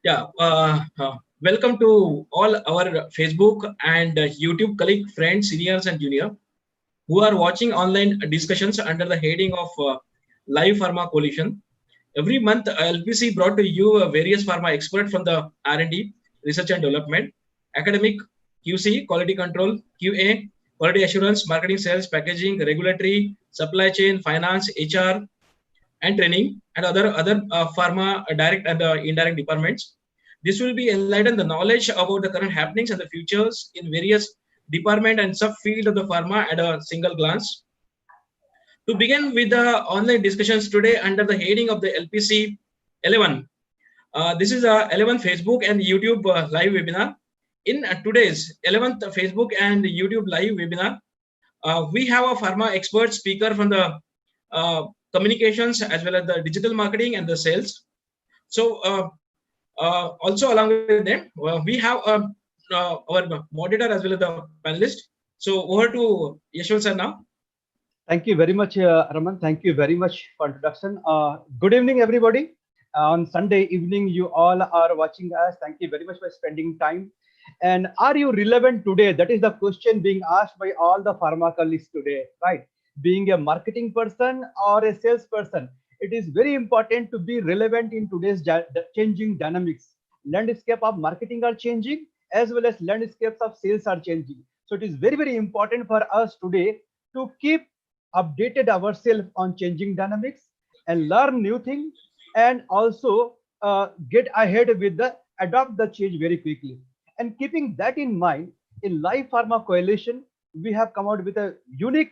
Yeah, welcome to all our Facebook and YouTube colleague, friends, seniors, and junior who are watching online discussions under the heading of Live Pharma Coalition. Every month, LPC brought to you various pharma experts from the R&D, research and development, academic, QC, quality control, QA, quality assurance, marketing, sales, packaging, regulatory, supply chain, finance, HR, and training and other pharma direct and indirect departments. This will be enlighten the knowledge about the current happenings and the futures in various department and subfield of the pharma at a single glance. To begin with the online discussions today under the heading of the LPC-11. This is a 11th Facebook and YouTube live webinar. In today's 11th Facebook and YouTube live webinar, we have a pharma expert speaker from the communications as well as the digital marketing and the sales. So also along with them, we have our moderator as well as the panelist. So over to Yashwant sir now. Thank you very much, Raman. Thank you very much for introduction. Good evening, everybody. On Sunday evening, you all are watching us. Thank you very much for spending time. And are you relevant today? That is the question being asked by all the pharma colleagues today, right? Being a marketing person or a salesperson, it is very important to be relevant in today's changing dynamics. Landscape of marketing are changing as well as landscapes of sales are changing. So it is very, very important for us today to keep updated ourselves on changing dynamics and learn new things and also get ahead with the adopt the change very quickly. And keeping that in mind, in Live Pharma Coalition, we have come out with a unique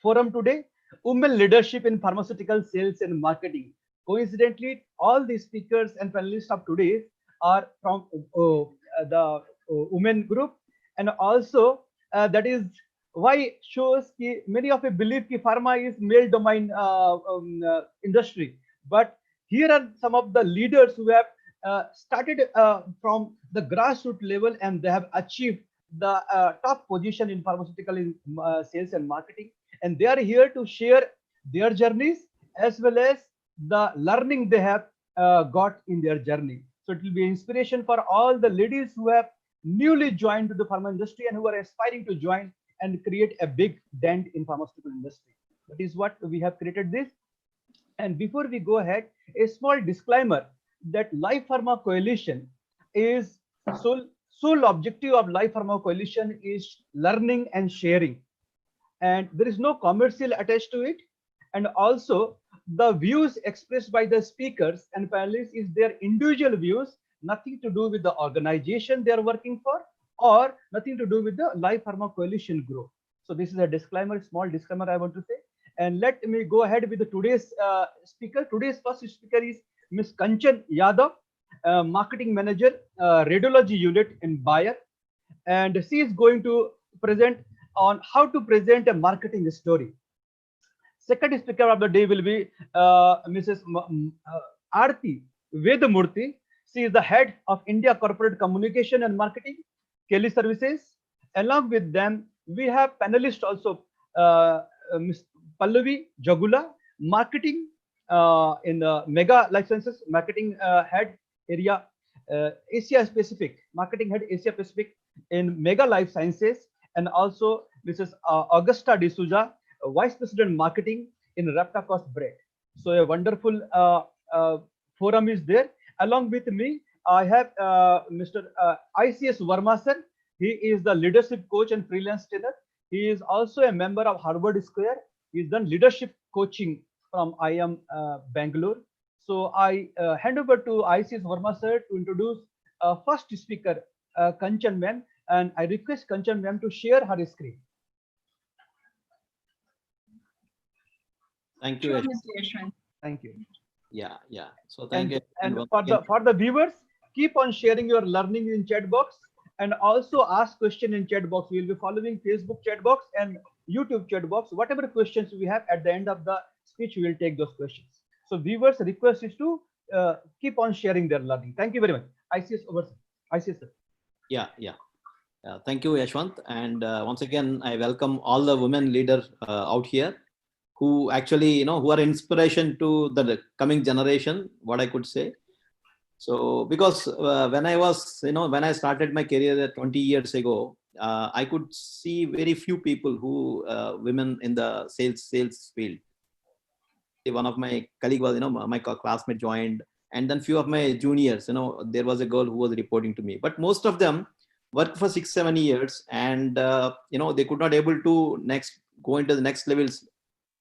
forum today, Women Leadership in Pharmaceutical Sales and Marketing. Coincidentally, all the speakers and panelists of today are from the women group, and also that is why shows ki many of you believe ki pharma is male domain industry, but here are some of the leaders who have started from the grassroots level and they have achieved the top position in pharmaceutical sales and marketing, and they are here to share their journeys as well as the learning they have got in their journey. So it will be inspiration for all the ladies who have newly joined to the pharma industry and who are aspiring to join and create a big dent in pharmaceutical industry. That is what we have created this. And before we go ahead, a small disclaimer that Live Pharma Coalition is sole objective of Live Pharma Coalition is learning and sharing, and there is no commercial attached to it. And also the views expressed by the speakers and panelists is their individual views, nothing to do with the organization they are working for or nothing to do with the Live Pharma Coalition group. So this is a disclaimer, small disclaimer I want to say. And let me go ahead with the today's speaker. Today's first speaker is Ms. Kanchan Yadav, Marketing Manager, Radiology Unit in Bayer. And she is going to present on how to present a marketing story. Second speaker of the day will be Mrs. Aarti Vedamurthy. She is the head of India Corporate Communication and Marketing, Kelly Services. Along with them, we have panelists also, Ms. Pallavi Jagula, marketing in the Mega Life Sciences, marketing head area, Asia Pacific, marketing head Asia Pacific in Mega Life Sciences, and also Mrs. Augusta D'Souza, Vice President Marketing in Raptacos Bread. So a wonderful forum is there. Along with me, I have Mr. ICS Verma sir. He is the leadership coach and freelance trainer. He is also a member of Harvard Square. He's done leadership coaching from IIM Bangalore. So I hand over to ICS Verma sir to introduce first speaker, Kanchan ma'am, and I request Kanchan ma'am to share her screen. Thank you. Thank you. Yeah. So thank you. And for the viewers, keep on sharing your learning in chat box and also ask question in chat box. We will be following Facebook chat box and YouTube chat box. Whatever questions we have at the end of the speech, we will take those questions. So viewers, request is to keep on sharing their learning. Thank you very much. ICS over. ICS sir. Yeah. Thank you, Yashwant. And once again, I welcome all the women leaders out here who actually, who are inspiration to the coming generation, what I could say. So because when I started my career 20 years ago, I could see very few people who women in the sales field. One of my colleague was, my classmate joined, and then few of my juniors, there was a girl who was reporting to me, but most of them worked for 6-7 years, and they could not able to go into the next levels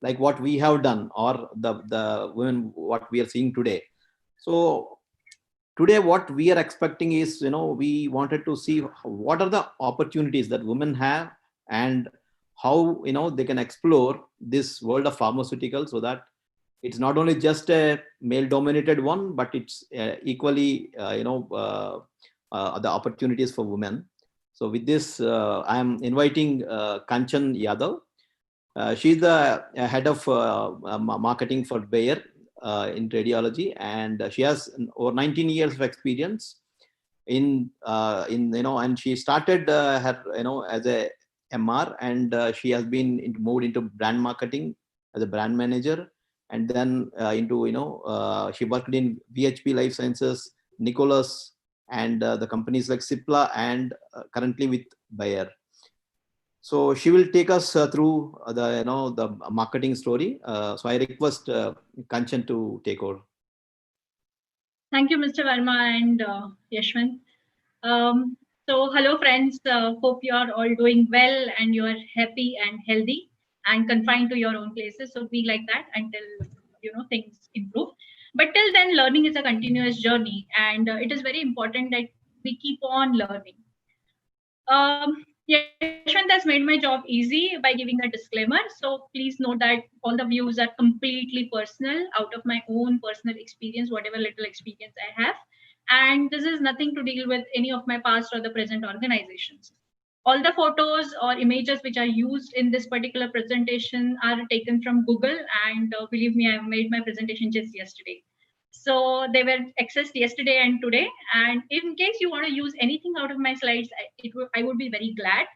like what we have done, or the women what we are seeing today. So today what we are expecting is, we wanted to see what are the opportunities that women have, and how they can explore this world of pharmaceuticals, so that it's not only just a male dominated one, but it's equally the opportunities for women. So with this, I am inviting Kanchan Yadav. She's the head of marketing for Bayer in radiology, and she has over 19 years of experience in and she started her as a MR, and she has been moved into brand marketing as a brand manager, and then into she worked in VHP Life Sciences, Nicholas, and the companies like Cipla, and currently with Bayer. So she will take us through the marketing story. So I request Kanchan to take over. Thank you, Mr. Verma and Yashwant. So hello friends, hope you are all doing well and you are happy and healthy and confined to your own places. So be like that until things improve. But till then, learning is a continuous journey, and it is very important that we keep on learning. Yashwant has made my job easy by giving a disclaimer. So please note that all the views are completely personal, out of my own personal experience, whatever little experience I have. And this is nothing to deal with any of my past or the present organizations. All the photos or images which are used in this particular presentation are taken from Google, and believe me, I made my presentation just yesterday. So they were accessed yesterday and today. And in case you want to use anything out of my slides, I would be very glad.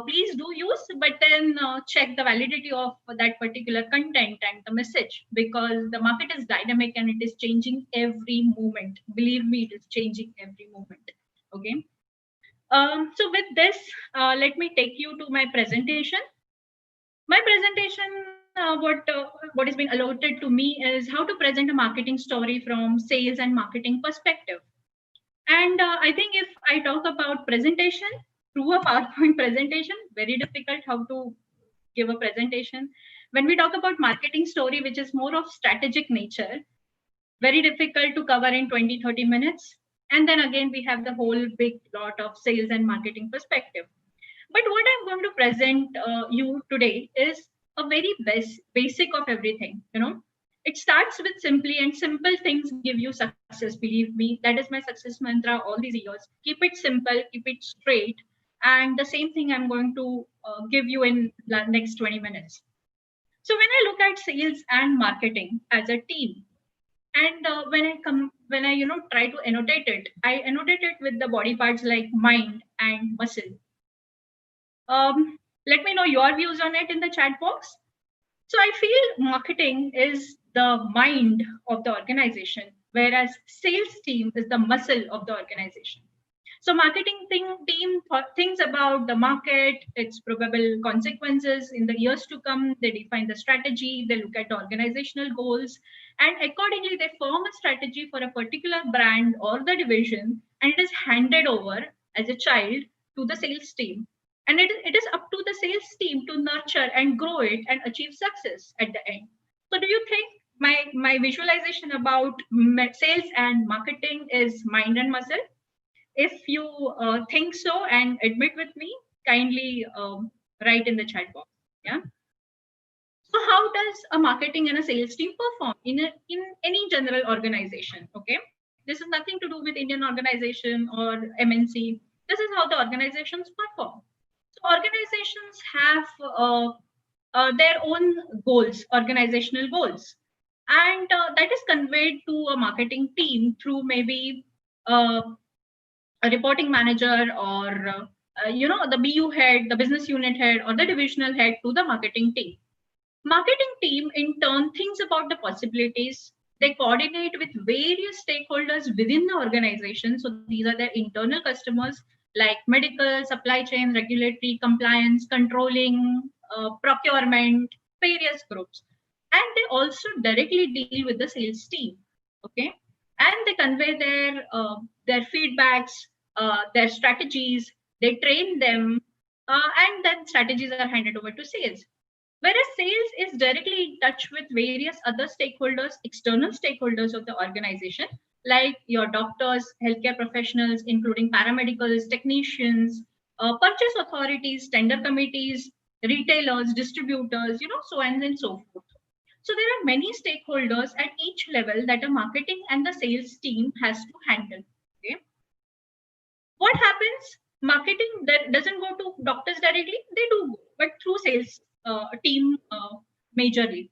Please do use, but then check the validity of that particular content and the message, because the market is dynamic and it is changing every moment. Believe me, it is changing every moment. Okay. So with this, let me take you to my presentation. My presentation, what has been allotted to me is how to present a marketing story from sales and marketing perspective. And I think if I talk about presentation through a PowerPoint presentation, very difficult how to give a presentation. When we talk about marketing story, which is more of strategic nature, very difficult to cover in 20-30 minutes. And then again, we have the whole big lot of sales and marketing perspective. But what I'm going to present you today is a very basic of everything. It starts with simply, and simple things give you success. Believe me, that is my success mantra all these years. Keep it simple, keep it straight. And the same thing I'm going to give you in the next 20 minutes. So when I look at sales and marketing as a team, and when I try to annotate it, I annotate it with the body parts like mind and muscle. Let me know your views on it in the chat box. So I feel marketing is the mind of the organization, whereas sales team is the muscle of the organization. So marketing team thinks about the market, its probable consequences in the years to come. They define the strategy, they look at the organizational goals, and accordingly they form a strategy for a particular brand or the division, and it is handed over as a child to the sales team. And it is up to the sales team to nurture and grow it and achieve success at the end. So do you think my visualization about sales and marketing is mind and muscle? If you think so and admit with me, kindly write in the chat box. Yeah. So how does a marketing and a sales team perform in any general organization? Okay. This is nothing to do with Indian organization or MNC. This is how the organizations perform. So organizations have their own goals, organizational goals, and that is conveyed to a marketing team through maybe a reporting manager, or the BU head, the business unit head, or the divisional head to the marketing team. Marketing team in turn thinks about the possibilities. They coordinate with various stakeholders within the organization. So these are their internal customers like medical, supply chain, regulatory, compliance, controlling, procurement, various groups. And they also directly deal with the sales team. Okay, and they convey their feedbacks, their strategies. They train them, and then strategies are handed over to sales. Whereas sales is directly in touch with various other stakeholders, external stakeholders of the organization, like your doctors, healthcare professionals, including paramedicals, technicians, purchase authorities, tender committees, retailers, distributors, so on and so forth. So there are many stakeholders at each level that a marketing and the sales team has to handle. Okay. What happens? Marketing doesn't go to doctors directly. They do, but through sales team majorly.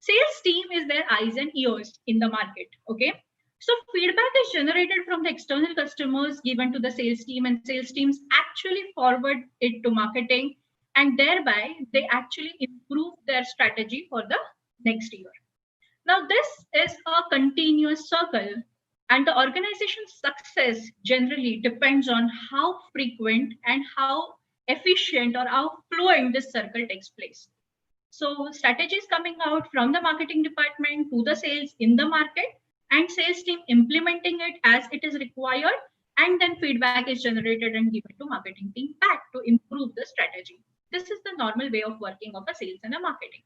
Sales team is their eyes and ears in the market. Okay. So feedback is generated from the external customers given to the sales team, and sales teams actually forward it to marketing, and thereby they actually improve their strategy for the next year. Now, this is a continuous circle, and the organization's success generally depends on how frequent and how efficient or how fluent this circle takes place. So, strategies coming out from the marketing department to the sales in the market, and sales team implementing it as it is required, and then feedback is generated and given to marketing team back to improve the strategy. This is the normal way of working of a sales and a marketing.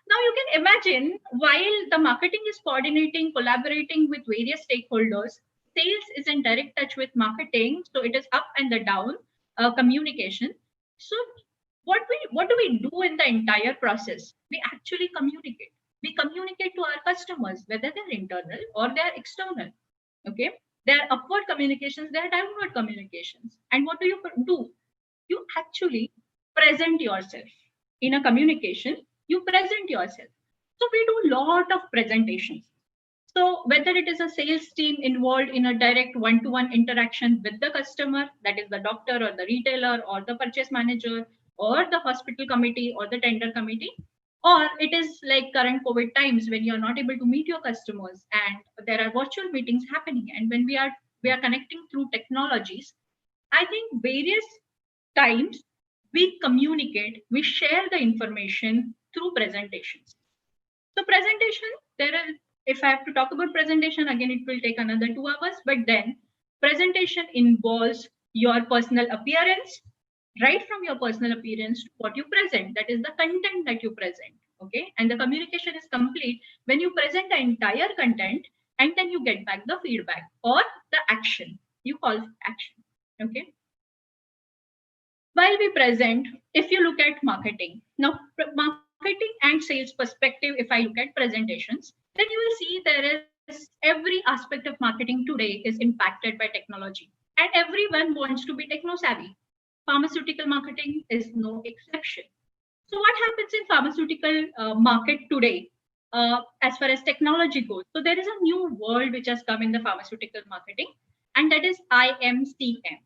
Now you can imagine, while the marketing is coordinating, collaborating with various stakeholders, sales is in direct touch with marketing, so it is up and the down communication. So what do we do in the entire process? We actually communicate. We communicate to our customers, whether they're internal or they're external. Okay, there are upward communications, there are downward communications. And what do? You actually present yourself in a communication. You present yourself. So we do a lot of presentations. So whether it is a sales team involved in a direct one-to-one interaction with the customer, that is the doctor or the retailer or the purchase manager or the hospital committee or the tender committee, or it is like current COVID times when you're not able to meet your customers and there are virtual meetings happening, and when we are connecting through technologies, I think various times we communicate, we share the information through presentations. So presentation, if I have to talk about presentation, again, it will take another 2 hours, but then presentation involves your personal appearance, right from your personal appearance to what you present, that is the content that you present, okay? And the communication is complete when you present the entire content and then you get back the feedback or the action, you call action, okay? While we present, if you look at marketing, now marketing and sales perspective, if I look at presentations, then you will see there is every aspect of marketing today is impacted by technology, and everyone wants to be techno savvy. Pharmaceutical marketing is no exception. So what happens in pharmaceutical market today as far as technology goes? So there is a new world which has come in the pharmaceutical marketing, and that is IMCM.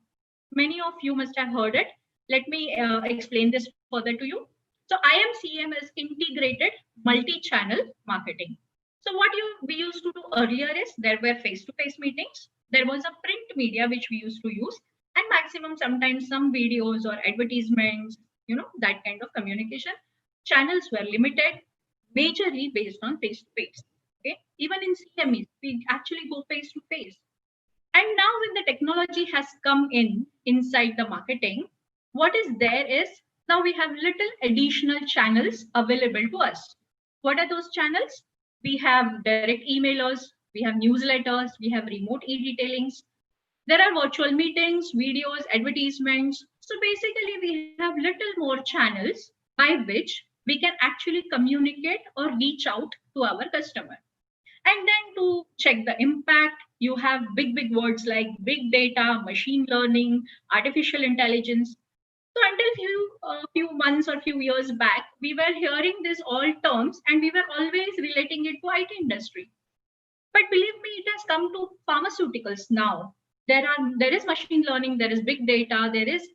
Many of you must have heard it. Let me explain this further to you. So IMCM is integrated multi-channel marketing. So what we used to do earlier is there were face-to-face meetings. There was a print media which we used to use, and maximum sometimes some videos or advertisements, that kind of communication. Channels were limited, majorly based on face-to-face. Okay, even in CMEs, we actually go face-to-face. And now when the technology has come inside the marketing, what is there is now we have little additional channels available to us. What are those channels? We have direct emailers, we have newsletters, we have remote e-retailings. There are virtual meetings, videos, advertisements. So basically we have little more channels by which we can actually communicate or reach out to our customer. And then to check the impact, you have big words like big data, machine learning, artificial intelligence. So until few months or few years back, we were hearing these all terms and we were always relating it to IT industry. But believe me, it has come to pharmaceuticals now. There is machine learning, there is big data, there is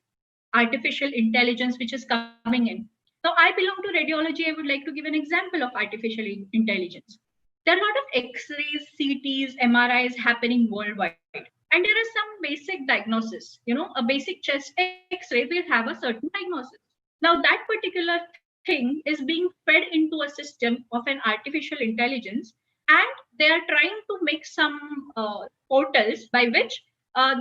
artificial intelligence which is coming in. Now I belong to radiology. I would like to give an example of artificial intelligence. There are a lot of X-rays, CTs, MRIs happening worldwide. And there is some basic diagnosis. A basic chest X-ray will have a certain diagnosis. Now, that particular thing is being fed into a system of an artificial intelligence, and they are trying to make some portals by which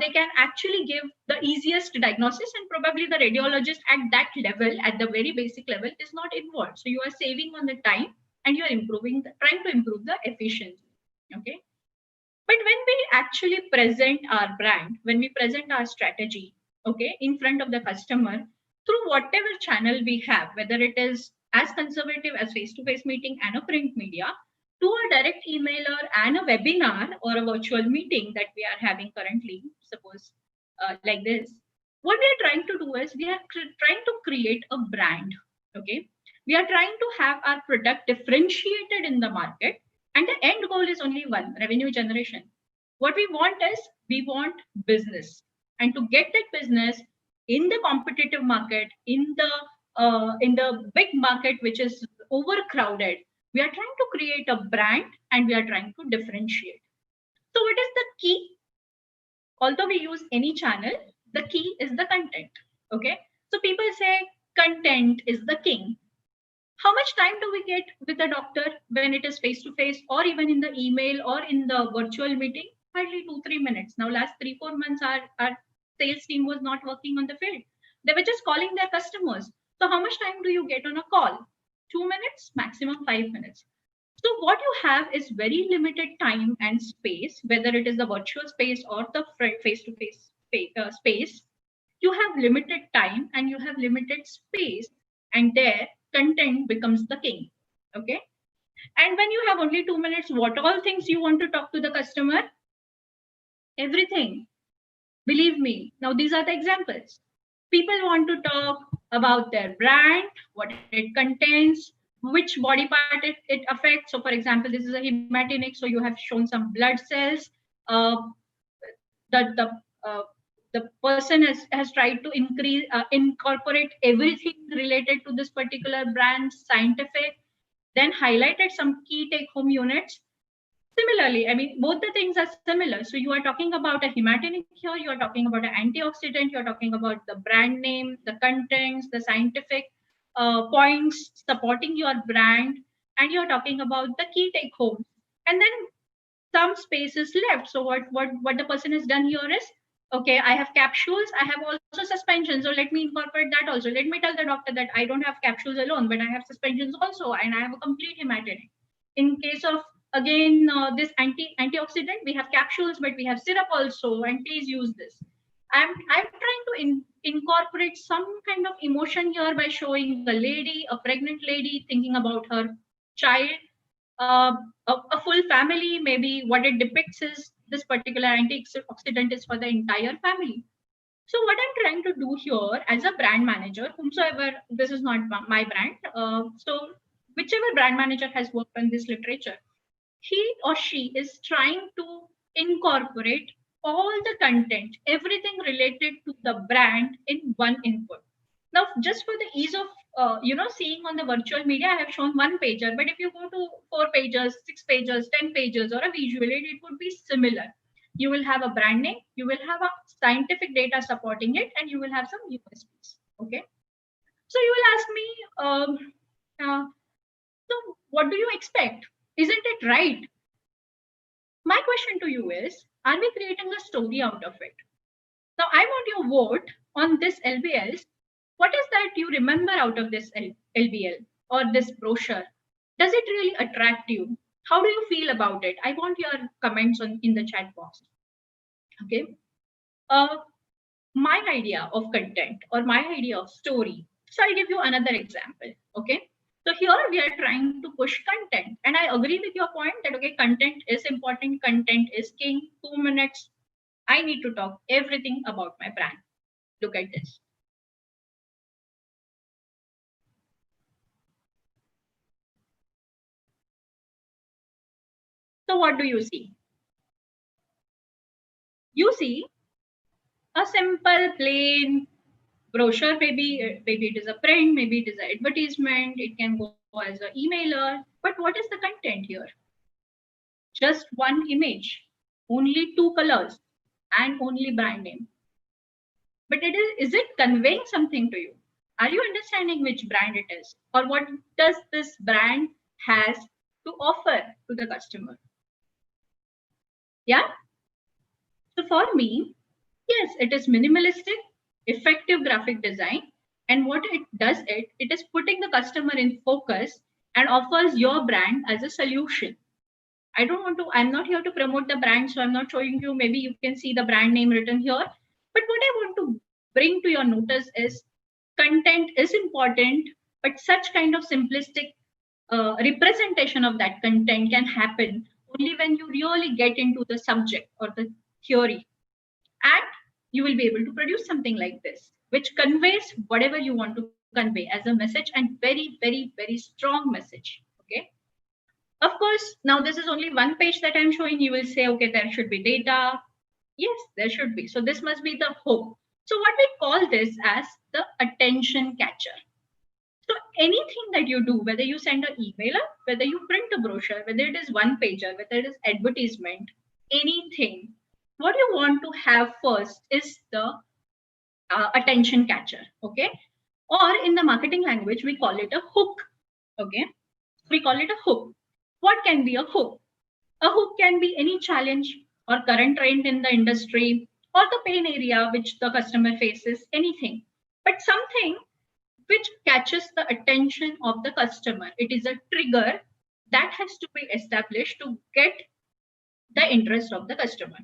they can actually give the easiest diagnosis, and probably the radiologist at that level, at the very basic level, is not involved. So you are saving on the time, and you are trying to improve the efficiency. Okay. But when we actually present our brand, when we present our strategy, okay, in front of the customer through whatever channel we have, whether it is as conservative as face-to-face meeting and a print media, to a direct emailer and a webinar or a virtual meeting that we are having currently, suppose like this, what we are trying to do is we are trying to create a brand. Okay, we are trying to have our product differentiated in the market, and the end goal is only one: revenue generation. What we want is we want business, and to get that business in the competitive market, in the big market which is overcrowded, we are trying to create a brand and we are trying to differentiate. So what is the key? Although we use any channel, the key is the content. Okay, so people say content is the king. How much time do we get with a doctor when it is face to face, or even in the email or in the virtual meeting? Hardly 2-3 minutes. Now, last 3-4 months, our sales team was not working on the field. They were just calling their customers. So how much time do you get on a call? 2 minutes, maximum 5 minutes. So what you have is very limited time and space, whether it is the virtual space or the face-to-face space. You have limited time and you have limited space, and there content becomes the king. Okay. And when you have only 2 minutes, what all things you want to talk to the customer? Everything. Believe me. Now, these are the examples. People want to talk about their brand, what it contains, which body part it affects. So, for example, this is a hematinic, so you have shown some blood cells. The person has tried to incorporate everything related to this particular brand, scientific, then highlighted some key take-home units. Similarly, I mean, both the things are similar. So you are talking about a hematinic here, you are talking about an antioxidant, you are talking about the brand name, the contents, the scientific points supporting your brand, and you're talking about the key take-homes. And then some space is left. So what the person has done here is, okay, I have capsules, I have also suspensions, so let me incorporate that also. Let me tell the doctor that I don't have capsules alone, but I have suspensions also, and I have a complete hematinic. In case of, again, this antioxidant, we have capsules, but we have syrup also, and please use this. I'm trying to incorporate some kind of emotion here by showing a pregnant lady thinking about her child, a full family. Maybe what it depicts is this particular antioxidant is for the entire family. So what I'm trying to do here as a brand manager, whomsoever, this is not my brand, so whichever brand manager has worked on this literature, he or she is trying to incorporate all the content, everything related to the brand in one input. Now, just for the ease of seeing on the virtual media, I have shown one pager, but if you go to 4 pages, 6 pages, 10 pages, or a visual aid, it would be similar. You will have a brand name, you will have a scientific data supporting it, and you will have some USPs. Okay. So you will ask me, so what do you expect? Isn't it right? My question to you is, are we creating a story out of it? Now, I want your vote on this LBLs. What is that you remember out of this LBL or this brochure? Does it really attract you? How do you feel about it? I want your comments in the chat box. Okay. My idea of content or my idea of story. So I'll give you another example. Okay. So here we are trying to push content, and I agree with your point that, okay, content is important, content is king. 2 minutes, I need to talk everything about my brand. Look at this. So what do you see? You see a simple, plain brochure. Maybe it is a print, maybe it is an advertisement, it can go as an emailer. But what is the content here? just one image, only 2 colors, and only brand name. But is it conveying something to you? Are you understanding which brand it is? Or what does this brand has to offer to the customer? Yeah? So for me, yes, it is minimalistic, effective graphic design. And what it does, it is putting the customer in focus and offers your brand as a solution. I'm not here to promote the brand, so I'm not showing you, maybe you can see the brand name written here. But what I want to bring to your notice is content is important, but such kind of simplistic representation of that content can happen only when you really get into the subject or the theory. And you will be able to produce something like this, which conveys whatever you want to convey as a message, and very, very, very strong message. Okay. Of course, now this is only one page that I'm showing. You will say, okay, there should be data. Yes, there should be. So this must be the hook. So what we call this as the attention catcher. So anything that you do, whether you send an emailer, whether you print a brochure, whether it is one pager, whether it is advertisement, anything, what you want to have first is the attention catcher. Okay. Or in the marketing language, we call it a hook. Okay. We call it a hook. What can be a hook? A hook can be any challenge or current trend in the industry or the pain area which the customer faces, anything, but something which catches the attention of the customer. It is a trigger that has to be established to get the interest of the customer.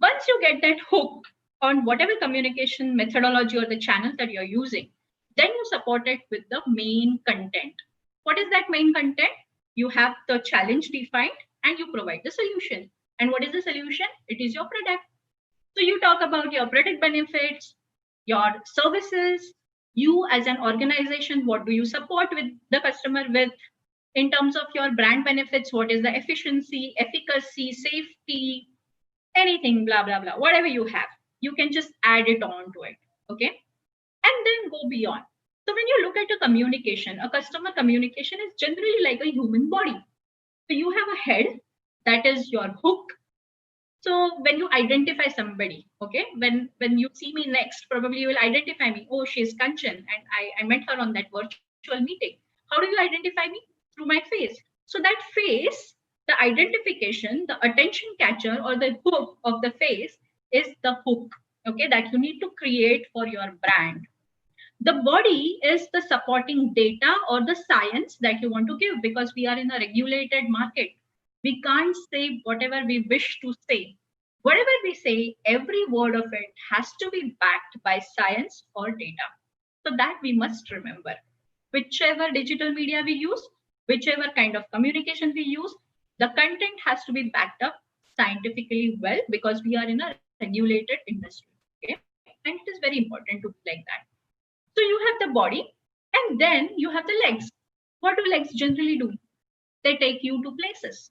Once you get that hook on whatever communication methodology or the channel that you're using, then you support it with the main content. What is that main content? You have the challenge defined and you provide the solution. And what is the solution? It is your product. So you talk about your product benefits, your services, you as an organization, what do you support with the customer with in terms of your brand benefits? What is the efficiency, efficacy, safety, anything, blah, blah, blah, whatever you have, you can just add it on to it. Okay. And then go beyond. So when you look at a communication, a customer communication is generally like a human body. So you have a head, that is your hook. So when you identify somebody, okay, when you see me next, probably you will identify me. Oh, she's Kanchan, and I met her on that virtual meeting. How do you identify me? Through my face. So that face, the identification, the attention catcher or the hook of the face is the hook, okay, that you need to create for your brand. The body is the supporting data or the science that you want to give, because we are in a regulated market. We can't say whatever we wish to say. Whatever we say, every word of it has to be backed by science or data. So that we must remember. Whichever digital media we use, whichever kind of communication we use, the content has to be backed up scientifically well, because we are in a regulated industry. Okay? And it is very important to be like that. So you have the body and then you have the legs. What do legs generally do? They take you to places,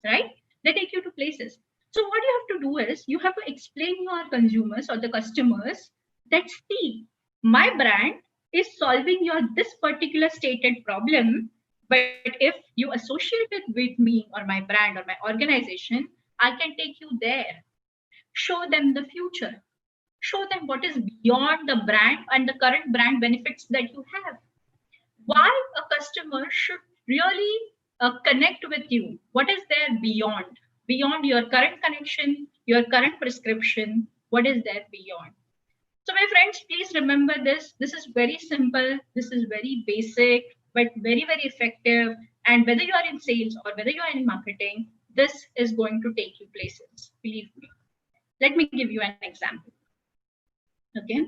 right? They take you to places. So what you have to do is you have to explain your consumers or the customers that, see, my brand is solving your this particular stated problem. But if you associate it with me or my brand or my organization, I can take you there. Show them the future. Show them what is beyond the brand and the current brand benefits that you have. Why a customer should really connect with you? What is there beyond? Beyond your current connection, your current prescription, what is there beyond? So my friends, please remember this. This is very simple. This is very basic, but very, very effective. And whether you are in sales or whether you are in marketing, this is going to take you places. Believe me. Let me give you an example. Okay.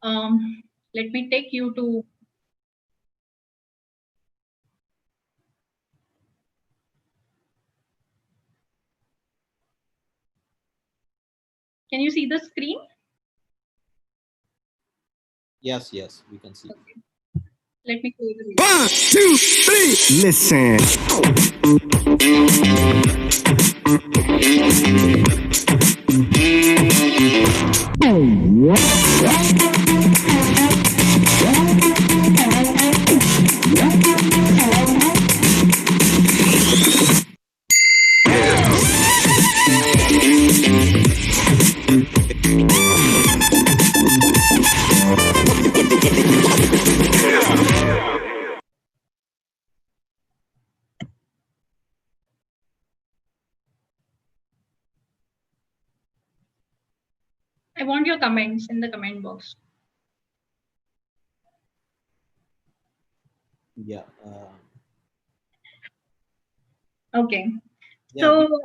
Let me take you to Can you see the screen? Yes, we can see. Okay. Let me close the video. 1, 2, 3, listen. I want your comments in the comment box. Yeah. Okay. Yeah. So,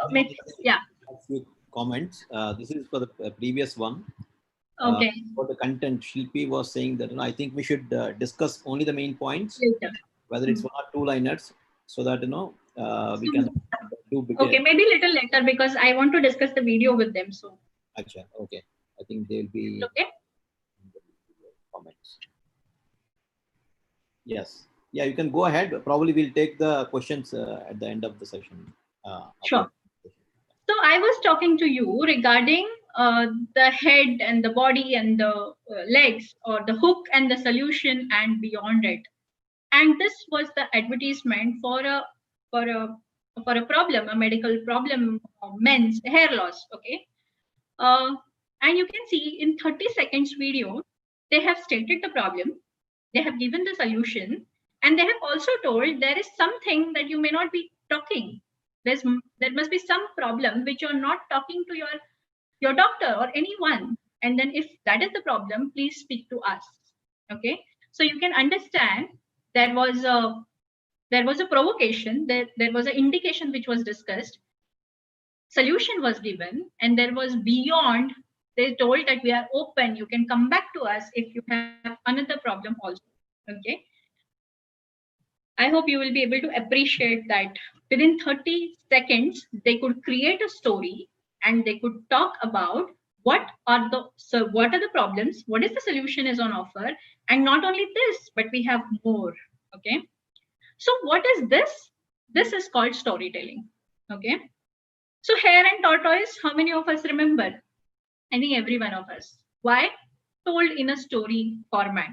Yeah. A few comments. This is for the previous one. Okay. For the content, Shilpi was saying that I think we should discuss only the main points, Later. whether it's 1 or 2 liners, so that we can do begin. Okay, maybe little later because I want to discuss the video with them. So. Acha, okay. I think they will be okay. Comments. Yes. Yeah, you can go ahead. Probably we'll take the questions at the end of the session. Sure. So I was talking to you regarding the head and the body and the legs, or the hook and the solution and beyond it. And this was the advertisement for a problem, a medical problem, men's hair loss. Okay. And you can see in 30 seconds video, they have stated the problem, they have given the solution, and they have also told there is something that you may not be talking. There must be some problem which you're not talking to your doctor or anyone. And then if that is the problem, please speak to us. Okay. So you can understand there was a provocation, there was an indication which was discussed, solution was given, and there was beyond. They told that we are open, you can come back to us if you have another problem also. Okay. I hope you will be able to appreciate that within 30 seconds, they could create a story and they could talk about what are the problems, what is the solution is on offer. And not only this, but we have more. Okay. So what is this? This is called storytelling. Okay. So hare and tortoise, how many of us remember? I think every one of us. Why? Told in a story format.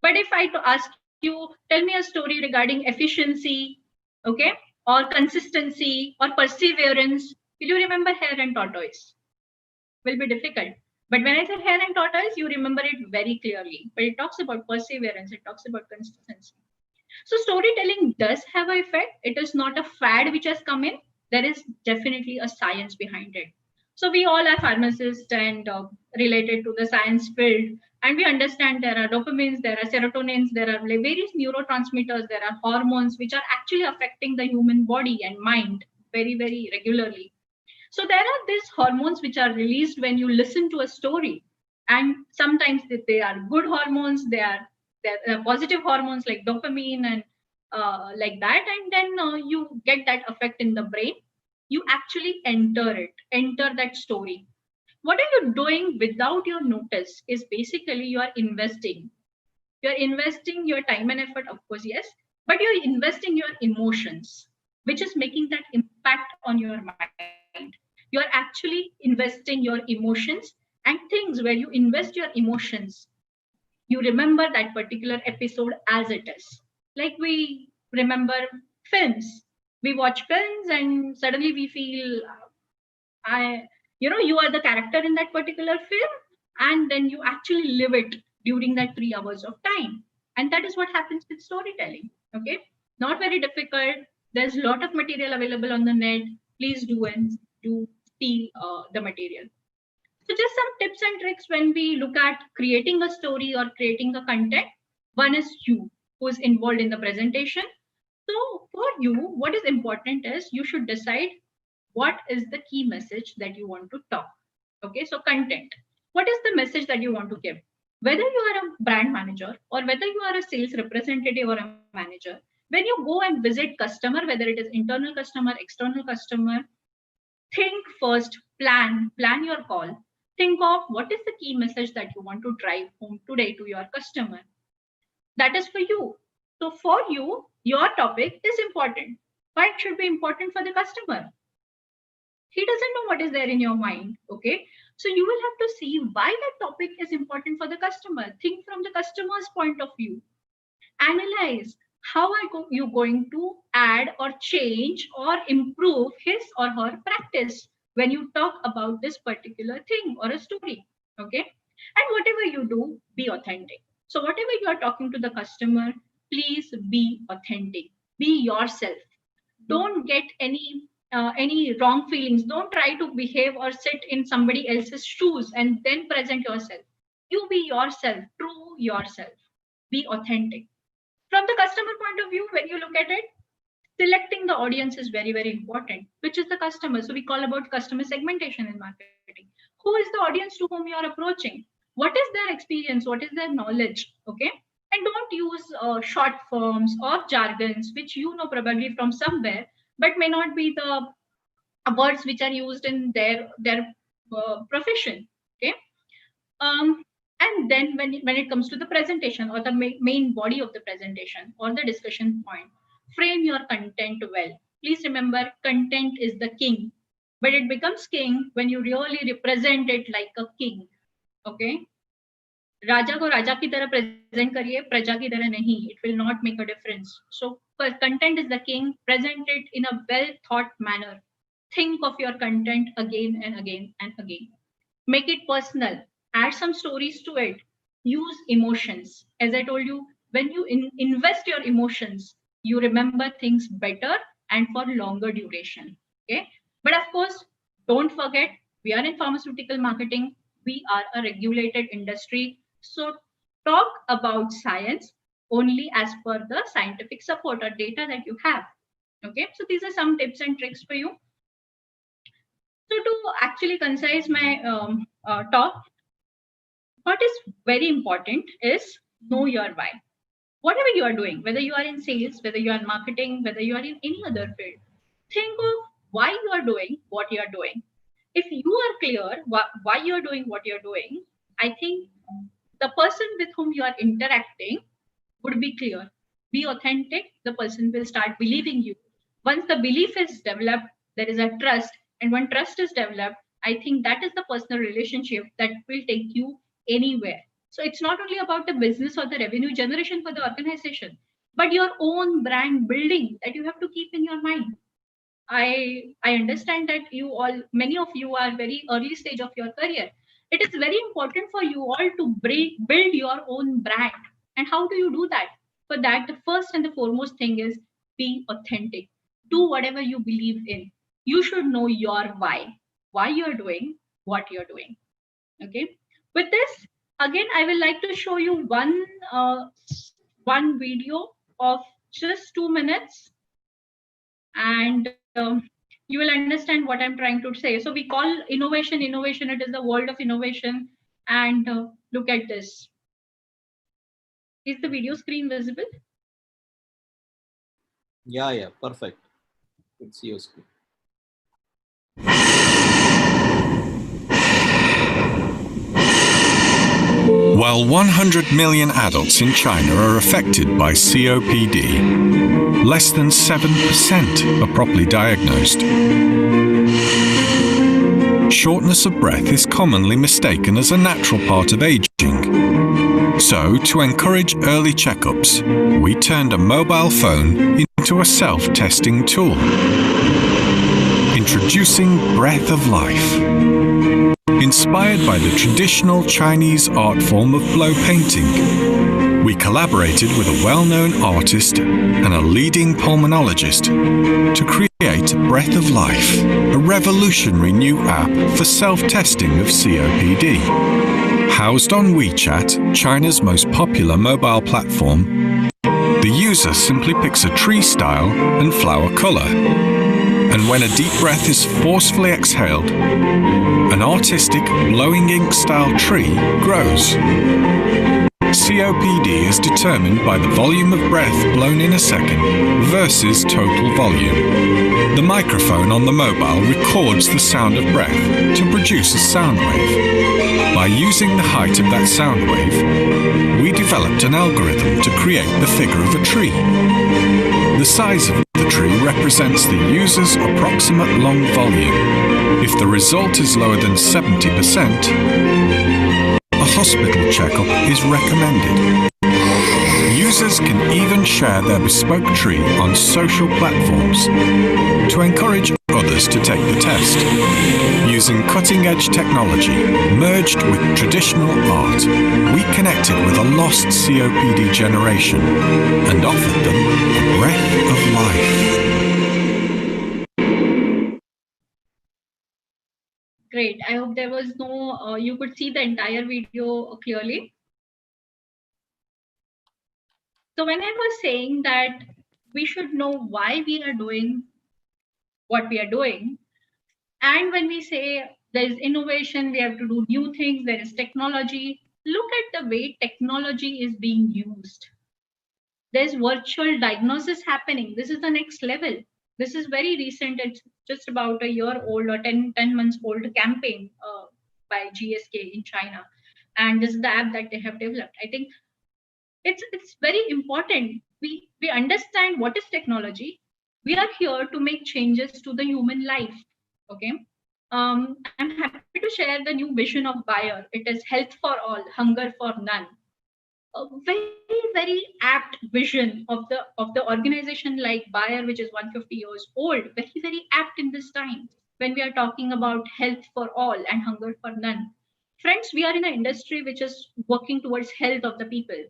But if I ask you, tell me a story regarding efficiency, okay, or consistency or perseverance, will you remember hare and tortoise? Will be difficult. But when I say hare and tortoise, you remember it very clearly. But it talks about perseverance, it talks about consistency. So storytelling does have an effect. It is not a fad which has come in. There is definitely a science behind it. So we all are pharmacists and related to the science field. And we understand there are dopamines, there are serotonins, there are various neurotransmitters, there are hormones which are actually affecting the human body and mind very, very regularly. So there are these hormones which are released when you listen to a story. And sometimes they are good hormones, they are positive hormones like dopamine and like that. And then you get that effect in the brain. You actually enter that story. What are you doing without your notice is basically you are investing. You're investing your time and effort, of course, yes, but you're investing your emotions, which is making that impact on your mind. You're actually investing your emotions and things where you invest your emotions. You remember that particular episode as it is. Like we remember films. We watch films and suddenly we feel, you are the character in that particular film, and then you actually live it during that 3 hours of time. And that is what happens with storytelling. Okay. Not very difficult. There's a lot of material available on the net. Please do see the material. So just some tips and tricks when we look at creating a story or creating a content. One is you, who is involved in the presentation. So for you, what is important is you should decide what is the key message that you want to talk. Okay, so content. What is the message that you want to give? Whether you are a brand manager or whether you are a sales representative or a manager, when you go and visit customer, whether it is internal customer, external customer, think first, plan your call. Think of what is the key message that you want to drive home today to your customer. That is for you. So for you, your topic is important. Why it should be important for the customer? He doesn't know what is there in your mind. Okay. So you will have to see why that topic is important for the customer. Think from the customer's point of view. Analyze how are you going to add or change or improve his or her practice when you talk about this particular thing or a story. Okay. And whatever you do, be authentic. So whatever you are talking to the customer, please be authentic. Be yourself. Don't get any any wrong feelings. Don't try to behave or sit in somebody else's shoes and then present yourself. You be yourself, true yourself. Be authentic. From the customer point of view, when you look at it, selecting the audience is very, very important, which is the customer. So we call about customer segmentation in marketing. Who is the audience to whom you are approaching? What is their experience? What is their knowledge? Okay. And don't use short forms or jargons, which you know probably from somewhere, but may not be the words which are used in their profession. Okay. And then when it comes to the presentation or the main body of the presentation or the discussion point, frame your content well. Please remember, content is the king, but it becomes king when you really represent it like a king. Okay. राजा को राजा की तरह present करिए, प्रजा की तरह नहीं. It will not make a difference. So content is the king. Present it in a well thought manner. Think of your content again and again and again. Make it personal. Add some stories to it. Use emotions. As I told you, when you invest your emotions, you remember things better and for longer duration. Okay. But of course, don't forget, we are in pharmaceutical marketing. We are a regulated industry. So talk about science only as per the scientific support or data that you have. Okay. So these are some tips and tricks for you. So to actually concise my talk, what is very important is know your why. Whatever you are doing, whether you are in sales, whether you are in marketing, whether you are in any other field, think of why you are doing what you are doing. If you are clear why you are doing what you are doing, I think the person with whom you are interacting would be clear. Be authentic, the person will start believing you. Once the belief is developed, there is a trust. And when trust is developed, I think that is the personal relationship that will take you anywhere. So it's not only about the business or the revenue generation for the organization, but your own brand building that you have to keep in your mind. I understand that many of you are very early stage of your career. It is very important for you all to build your own brand. And how do you do that? For that, the first and the foremost thing is be authentic. Do whatever you believe in. You should know your why you're doing what you're doing. Okay. With this, again, I will like to show you one video of just 2 minutes, and you will understand what I'm trying to say. So we call innovation. It is the world of innovation. And look at this. Is the video screen visible? Yeah, perfect. It's your screen. While 100 million adults in China are affected by COPD, less than 7% are properly diagnosed. Shortness of breath is commonly mistaken as a natural part of aging. So, to encourage early checkups, we turned a mobile phone into a self-testing tool. Introducing Breath of Life. Inspired by the traditional Chinese art form of blow painting, we collaborated with a well-known artist and a leading pulmonologist to create Breath of Life, a revolutionary new app for self-testing of COPD. Housed on WeChat, China's most popular mobile platform, the user simply picks a tree style and flower color. And when a deep breath is forcefully exhaled, an artistic blowing ink style tree grows. COPD is determined by the volume of breath blown in a second versus total volume. The microphone on the mobile records the sound of breath to produce a sound wave. By using the height of that sound wave, we developed an algorithm to create the figure of a tree. The size of the tree represents the user's approximate lung volume. If the result is lower than 70%, a hospital checkup is recommended. Users can even share their bespoke tree on social platforms to encourage others to take the test. Using cutting-edge technology merged with traditional art, we connected with a lost COPD generation and offered them a breath of life. Great. I hope there was no, you could see the entire video clearly. So when I was saying that we should know why we are doing what we are doing, and when we say there is innovation, we have to do new things, there is technology, look at the way technology is being used. There's virtual diagnosis happening. This is the next level. This is very recent. It's just about a year old or 10 months old campaign by GSK in China. And this is the app that they have developed. I think it's very important. We understand what is technology. We are here to make changes to the human life. Okay. I'm happy to share the new vision of Bayer. It is health for all, hunger for none. A very apt vision of the organization like Bayer, which is 150 years old. Very apt in this time when we are talking about health for all and hunger for none. Friends, we are in an industry which is working towards health of the people.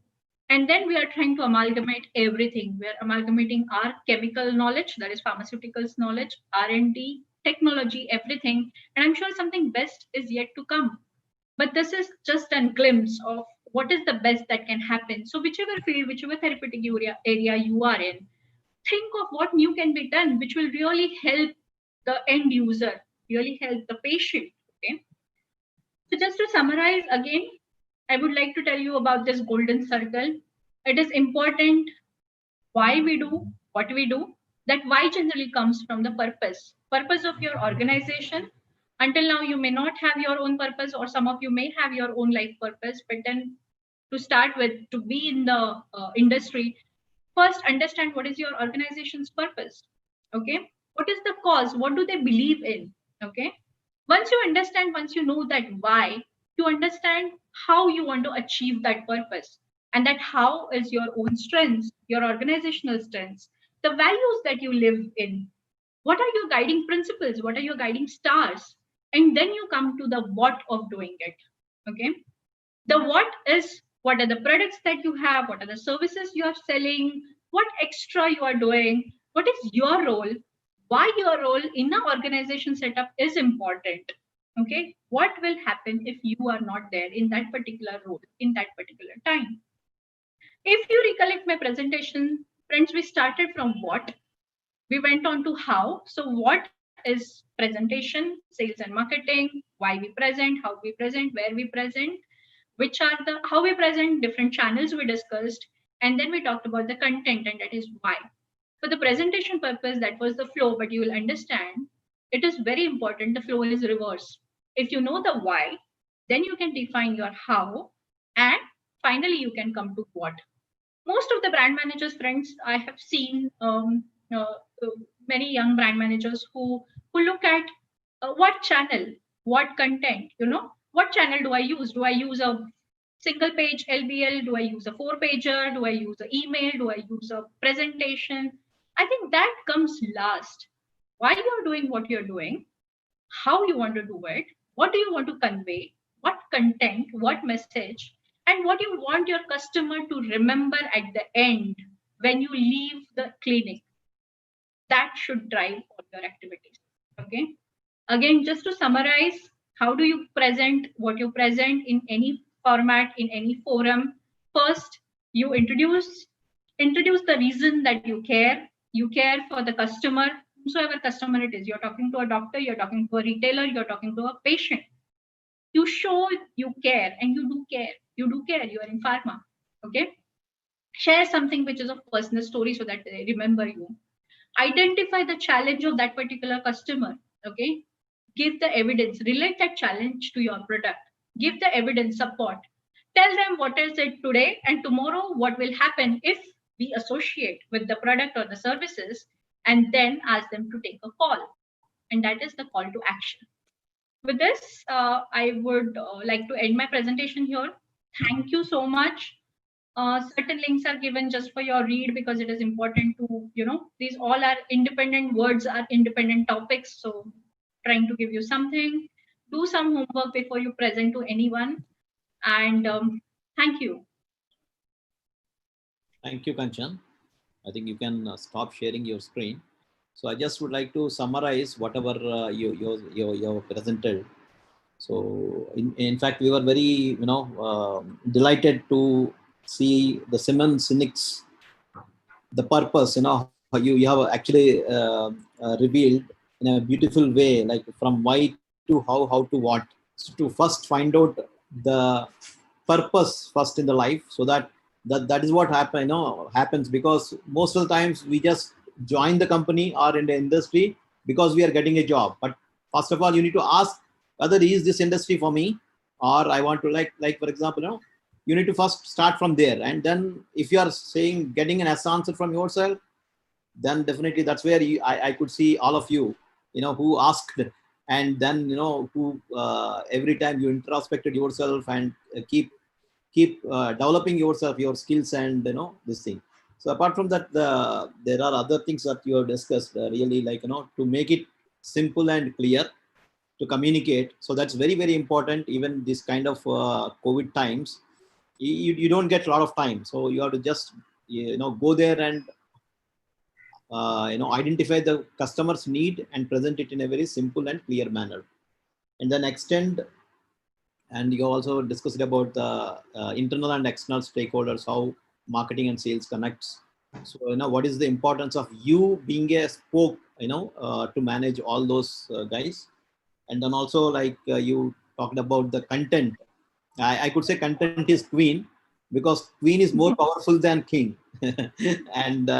And then we are trying to amalgamate everything. We are amalgamating our chemical knowledge, that is pharmaceuticals knowledge, R&D, technology, everything. And I'm sure something best is yet to come. But this is just a glimpse of what is the best that can happen. So whichever field, whichever therapeutic area you are in, think of what new can be done, which will really help the end user, really help the patient. Okay. So just to summarize again, I would like to tell you about this golden circle. It is important why we do what we do. That why generally comes from the purpose of your organization. Until now, you may not have your own purpose, or some of you may have your own life purpose. But then to start with, to be in the industry, first understand what is your organization's purpose. Okay. What is the cause? What do they believe in? Okay. Once you understand, once you know that why, you understand how you want to achieve that purpose. And that how is your own strengths, your organizational strengths, the values that you live in. What are your guiding principles? What are your guiding stars? And then you come to the what of doing it. Okay. The what is, what are the products that you have? What are the services you are selling? What extra you are doing? What is your role? Why your role in an organization setup is important. Okay. What will happen if you are not there in that particular role, in that particular time? If you recollect my presentation, friends, we started from what? We went on to how. So what is presentation, sales and marketing, why we present, how we present, where we present, which are the, how we present, different channels we discussed. And then we talked about the content, and that is why. For the presentation purpose, that was the flow, but you will understand it is very important. The flow is reverse. If you know the why, then you can define your how, and finally you can come to what. Most of the brand managers, friends, I have seen many young brand managers who look at what channel, what content, what channel do I use? Do I use a single page LBL? Do I use a 4-pager? Do I use an email? Do I use a presentation? I think that comes last. Why you're doing what you're doing, how you want to do it, what do you want to convey, what content, what message, and what you want your customer to remember at the end when you leave the clinic. That should drive all your activities. Okay. Again, just to summarize, how do you present what you present in any format, in any forum? First, you introduce the reason that you care. You care for the customer, whosoever customer it is. You're talking to a doctor, you're talking to a retailer, you're talking to a patient. You show you care, and you do care. You do care. You are in pharma. Okay. Share something which is a personal story so that they remember you. Identify the challenge of that particular customer. Okay. Give the evidence. Relate that challenge to your product. Give the evidence, support. Tell them what is it today, and tomorrow what will happen if we associate with the product or the services, and then ask them to take a call. And that is the call to action. With this, I would like to end my presentation here. Thank you so much. Certain links are given just for your read, because it is important to, these all are independent words, are independent topics. So trying to give you something, do some homework before you present to anyone. And thank you. Thank you, Kanchan. I think you can stop sharing your screen. So I just would like to summarize whatever you presented. So in fact, we were very, delighted to see the Simon Sinek's the purpose, you have actually revealed in a beautiful way, like from why to how to what. So to first find out the purpose first in the life, so that is what happens, because most of the times we just join the company or in the industry because we are getting a job. But first of all, you need to ask whether is this industry for me, or I want to, like for example, you need to first start from there. And then if you are saying getting an answer from yourself, then definitely that's where I could see all of you, who asked, and then, who every time you introspected yourself and keep developing yourself, your skills, and this thing. So apart from that, there are other things that you have discussed, really, like, to make it simple and clear to communicate. So that's very, very important. Even this kind of COVID times, you don't get a lot of time, so you have to just go there and identify the customer's need and present it in a very simple and clear manner, and then extend. And you also discussed about the internal and external stakeholders, how marketing and sales connects. So what is the importance of you being a spoke, to manage all those guys. And then also, like, you talked about the content. I could say content is queen, because queen is more powerful than king. and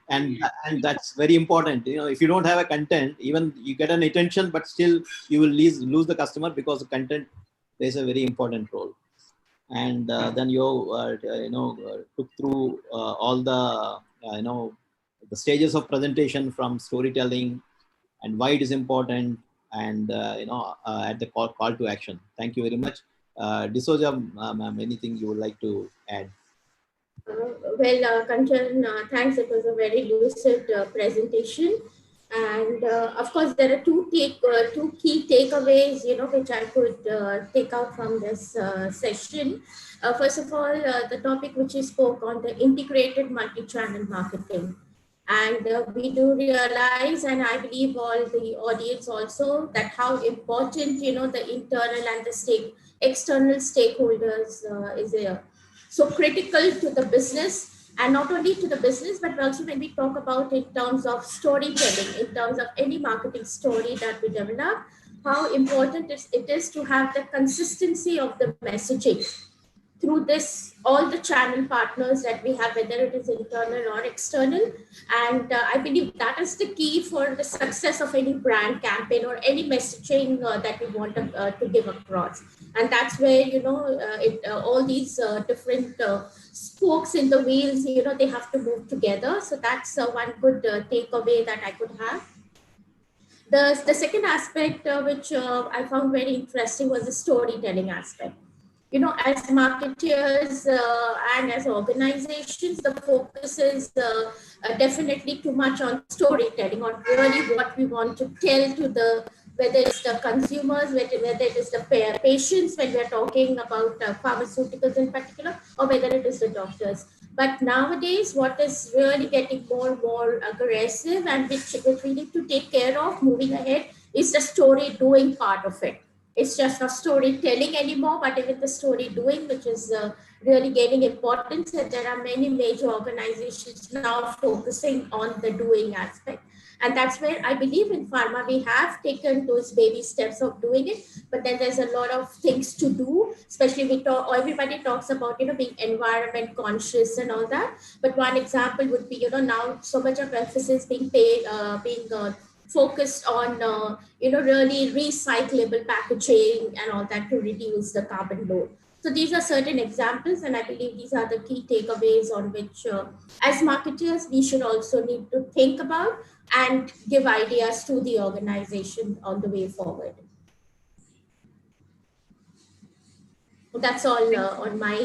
and that's very important. If you don't have a content, even you get an attention, but still you will lose the customer, because the content plays a very important role. And then you took through all the stages of presentation, from storytelling and why it is important, and at the call to action. Thank you very much. D'Souza, ma'am, anything you would like to add? Kanchan, thanks. It was a very lucid presentation. And of course, there are two key takeaways, which I could take out from this session. First of all, the topic which you spoke on, the integrated multi-channel marketing. And we do realize, and I believe all the audience also, that how important, the internal and the external stakeholders is there. So critical to the business, and not only to the business, but also when we talk about in terms of storytelling, in terms of any marketing story that we develop, how important it is to have the consistency of the messaging through all the channel partners that we have, whether it is internal or external. And I believe that is the key for the success of any brand campaign or any messaging that we want to give across. And that's where, all these different spokes in the wheels, they have to move together. So that's one good takeaway that I could have. The second aspect, which I found very interesting, was the storytelling aspect. As marketers and as organizations, the focus is definitely too much on storytelling, on really what we want to tell to whether it's the consumers, whether it is the patients, when we're talking about pharmaceuticals in particular, or whether it is the doctors. But nowadays, what is really getting more and more aggressive, and which we need to take care of moving ahead, is the story doing part of it. It's just not storytelling anymore, but even the story doing, which is really gaining importance. And there are many major organizations now focusing on the doing aspect. And that's where I believe in pharma, we have taken those baby steps of doing it, but then there's a lot of things to do, especially everybody talks about, being environment conscious and all that. But one example would be, now so much of emphasis being focused on, really recyclable packaging and all that to reduce the carbon load. So these are certain examples, and I believe these are the key takeaways on which, as marketers, we should also need to think about and give ideas to the organization on the way forward. That's all on my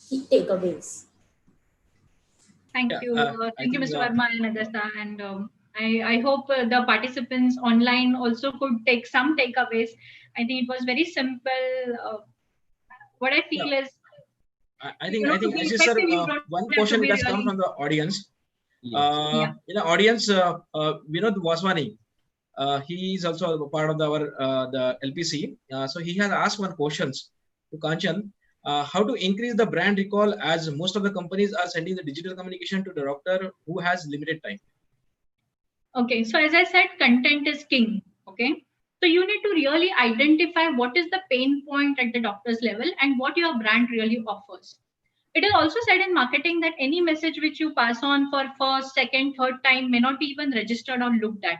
key takeaways. Thank you. Thank you, Mr. Verma and Agastha. And I hope the participants online also could take some takeaways. I think it was very simple. What I feel is, I think Ashish sir, one question has come from the audience. Yes. In the audience, Vinod Vaswani, He is also a part of our the LPC. So he has asked one questions to Kanchan. How to increase the brand recall, as most of the companies are sending the digital communication to the doctor who has limited time. Okay, so as I said, content is king. Okay, so you need to really identify what is the pain point at the doctor's level and what your brand really offers. It is also said in marketing that any message which you pass on for first, second, third time may not be even registered or looked at.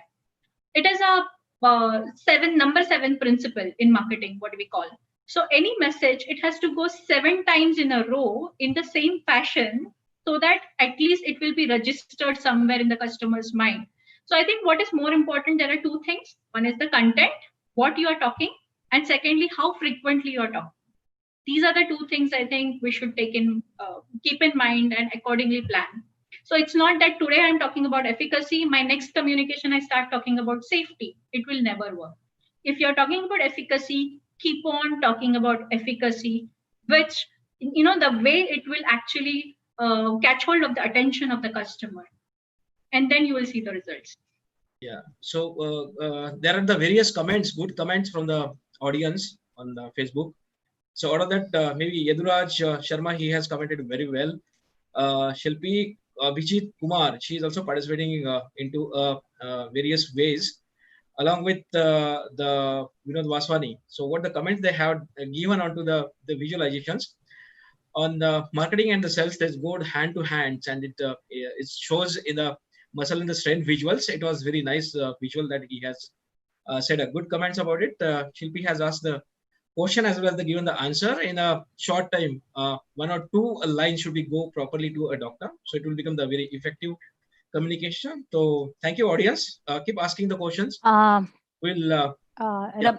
It is a number seven principle in marketing, what we call. So any message, it has to go 7 times in a row in the same fashion, so that at least it will be registered somewhere in the customer's mind. So I think what is more important, there are two things. One is the content, what you are talking, and secondly, how frequently you are talking. These are the two things I think we should keep in mind and accordingly plan. So it's not that today I'm talking about efficacy, my next communication I start talking about safety. It will never work. If you're talking about efficacy, keep on talking about efficacy, which, the way it will actually catch hold of the attention of the customer. And then you will see the results. Yeah. So there are the various comments, good comments from the audience on Facebook. So out of that, maybe Yaduraj Sharma, he has commented very well. Shilpi Vijit Kumar, she is also participating into various ways, along with the Vinod Vaswani. So what the comments they have given onto the visualizations on the marketing and the sales, there's go hand to hand, and it shows in the muscle and the strength visuals. It was very nice visual that he has said a good comments about it. Shilpi has asked the question as well as given the answer in a short time. 1 or 2 lines should be go properly to a doctor, so it will become the very effective communication. So thank you, audience. Keep asking the questions. We'll yeah.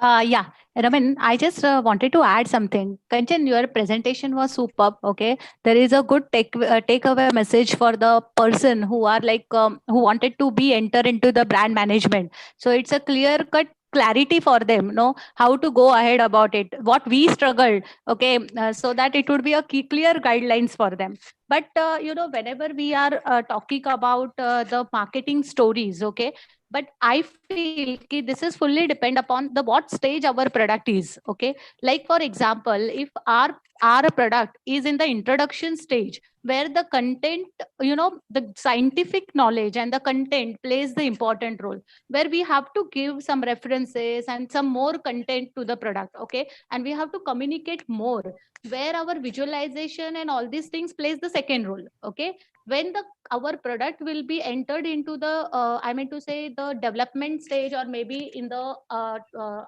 Yeah, Raman, I just wanted to add something. Kanchan, your presentation was superb. Okay, there is a good takeaway message for the person who are who wanted to be enter into the brand management. So it's a clear cut clarity for them, how to go ahead about it, what we struggled. Okay, so that it would be a clear guidelines for them. But whenever we are talking about the marketing stories, okay, but I feel this is fully depend upon the what stage our product is. Okay, like for example, if our product is in the introduction stage, where the content, the scientific knowledge and the content plays the important role, where we have to give some references and some more content to the product. Okay, and we have to communicate more, where our visualization and all these things plays the second role. Okay, when our product will be entered into the I mean to say the development stage, or maybe in the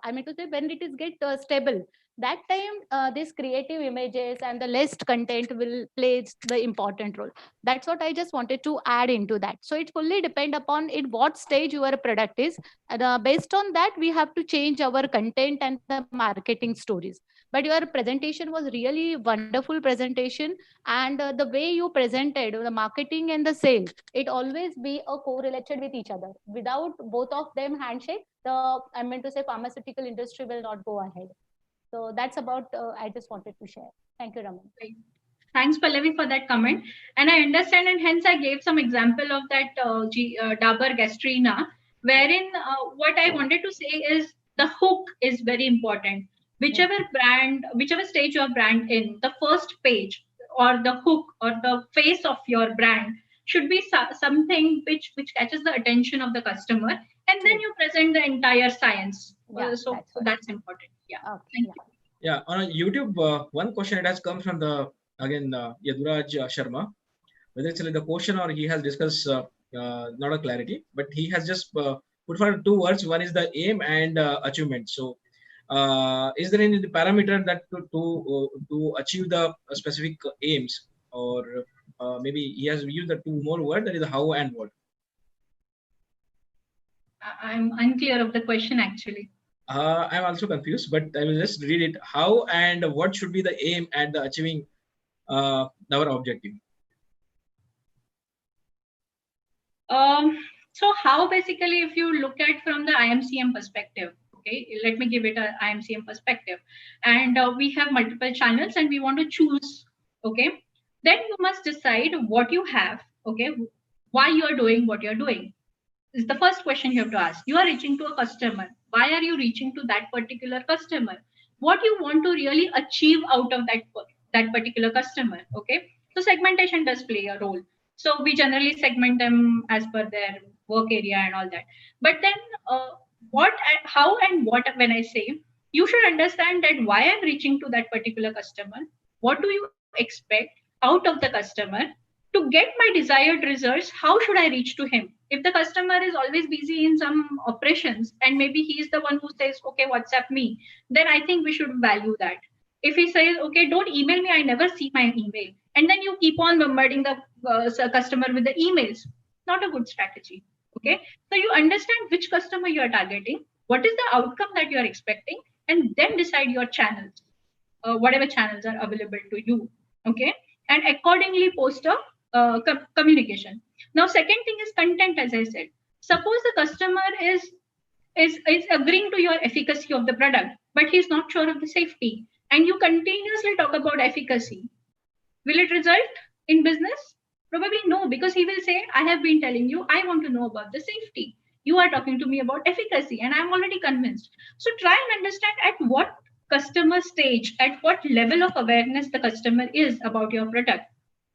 I mean to say when it is get stable, that time this creative images and the list content will play the important role. That's what I just wanted to add into that. So it fully depend upon in what stage your product is, and based on that we have to change our content and the marketing stories. But your presentation was really wonderful presentation, and the way you presented the marketing and the sale, it always be a correlated with each other. Without both of them handshake, I mean to say pharmaceutical industry will not go ahead. So that's about I just wanted to share. Thank you, Raman. Thanks, Pallavi, for that comment. And I understand, and hence I gave some example of that Dabur Gastrina, wherein what I wanted to say is the hook is very important. Whichever brand, whichever stage your brand in, the first page or the hook or the face of your brand should be something which catches the attention of the customer, and then you present the entire science. So that's important. Yeah. Okay, thank you. Yeah, on YouTube, one question it has come from the again Yaduraj Sharma. Whether it's the question or he has discussed not a clarity, but he has just put forward 2 words. One is the aim and achievement. So is there any parameter that to achieve the specific aims, or maybe he has used the 2 more words, that is the how and what? I'm unclear of the question actually. I'm also confused, but I will just read it. How and what should be the aim at the achieving our objective? So how basically, if you look at from the IMCM perspective, okay, let me give it a IMCM perspective, and we have multiple channels and we want to choose, okay, Then you must decide what you have, okay, why you are doing what you're doing. Is the first question you have to ask. You are reaching to a customer. Why are you reaching to that particular customer? What you want to really achieve out of that particular customer? Okay. So segmentation does play a role. So we generally segment them as per their work area and all that. But then what, how and what, when I say, you should understand that why I'm reaching to that particular customer. What do you expect out of the customer? To get my desired results, how should I reach to him? If the customer is always busy in some operations and maybe he is the one who says, okay, WhatsApp me, then I think we should value that. If he says, okay, don't email me, I never see my email, and then you keep on bombarding the customer with the emails, not a good strategy. Okay, so you understand which customer you are targeting, what is the outcome that you are expecting, and then decide your channels, whatever channels are available to you. Okay, and accordingly post a communication. Now, second thing is content, as I said. Suppose the customer is agreeing to your efficacy of the product, but he's not sure of the safety, and you continuously talk about efficacy. Will it result in business? Probably no, because he will say, I have been telling you, I want to know about the safety. You are talking to me about efficacy, and I'm already convinced. So try and understand at what customer stage, at what level of awareness the customer is about your product.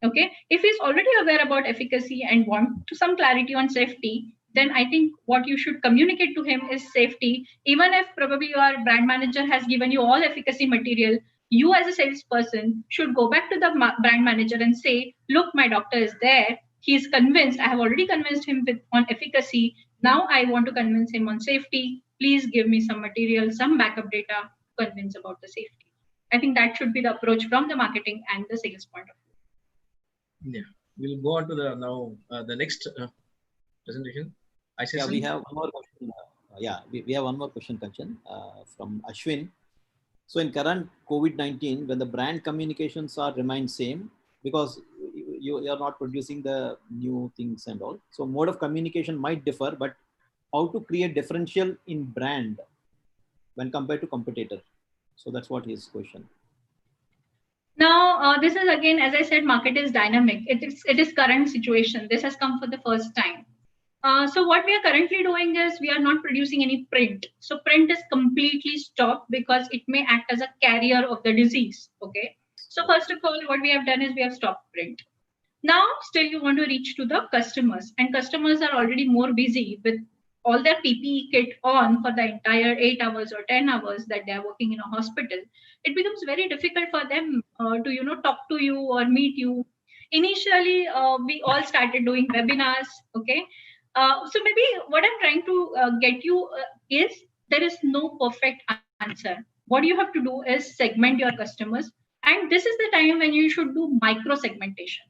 Okay, if he's already aware about efficacy and want some clarity on safety, then I think what you should communicate to him is safety. Even if probably your brand manager has given you all efficacy material, you as a salesperson should go back to the brand manager and say, look, my doctor is there, he's convinced, I have already convinced him on efficacy, now I want to convince him on safety, please give me some material, some backup data to convince about the safety. I think that should be the approach from the marketing and the sales point of view. Yeah, we'll go on to the now the next presentation. Yeah, we have one more question. We have one more question, Kanchan, from Ashwin. So in current COVID-19, when the brand communications are remain same, because you are not producing the new things and all, so mode of communication might differ, but how to create differential in brand when compared to competitor? So that's what his question. Now, this is again, as I said, market is dynamic. It is current situation. This has come for the first time. So what we are currently doing is we are not producing any print. So print is completely stopped because it may act as a carrier of the disease. Okay. So first of all, what we have done is we have stopped print. Now, still you want to reach to the customers, and customers are already more busy with all their PPE kit on for the entire 8 hours or 10 hours that they are working in a hospital. It becomes very difficult for them to, talk to you or meet you. Initially, we all started doing webinars. Okay. So maybe what I'm trying to get you is there is no perfect answer. What you have to do is segment your customers. And this is the time when you should do micro segmentation.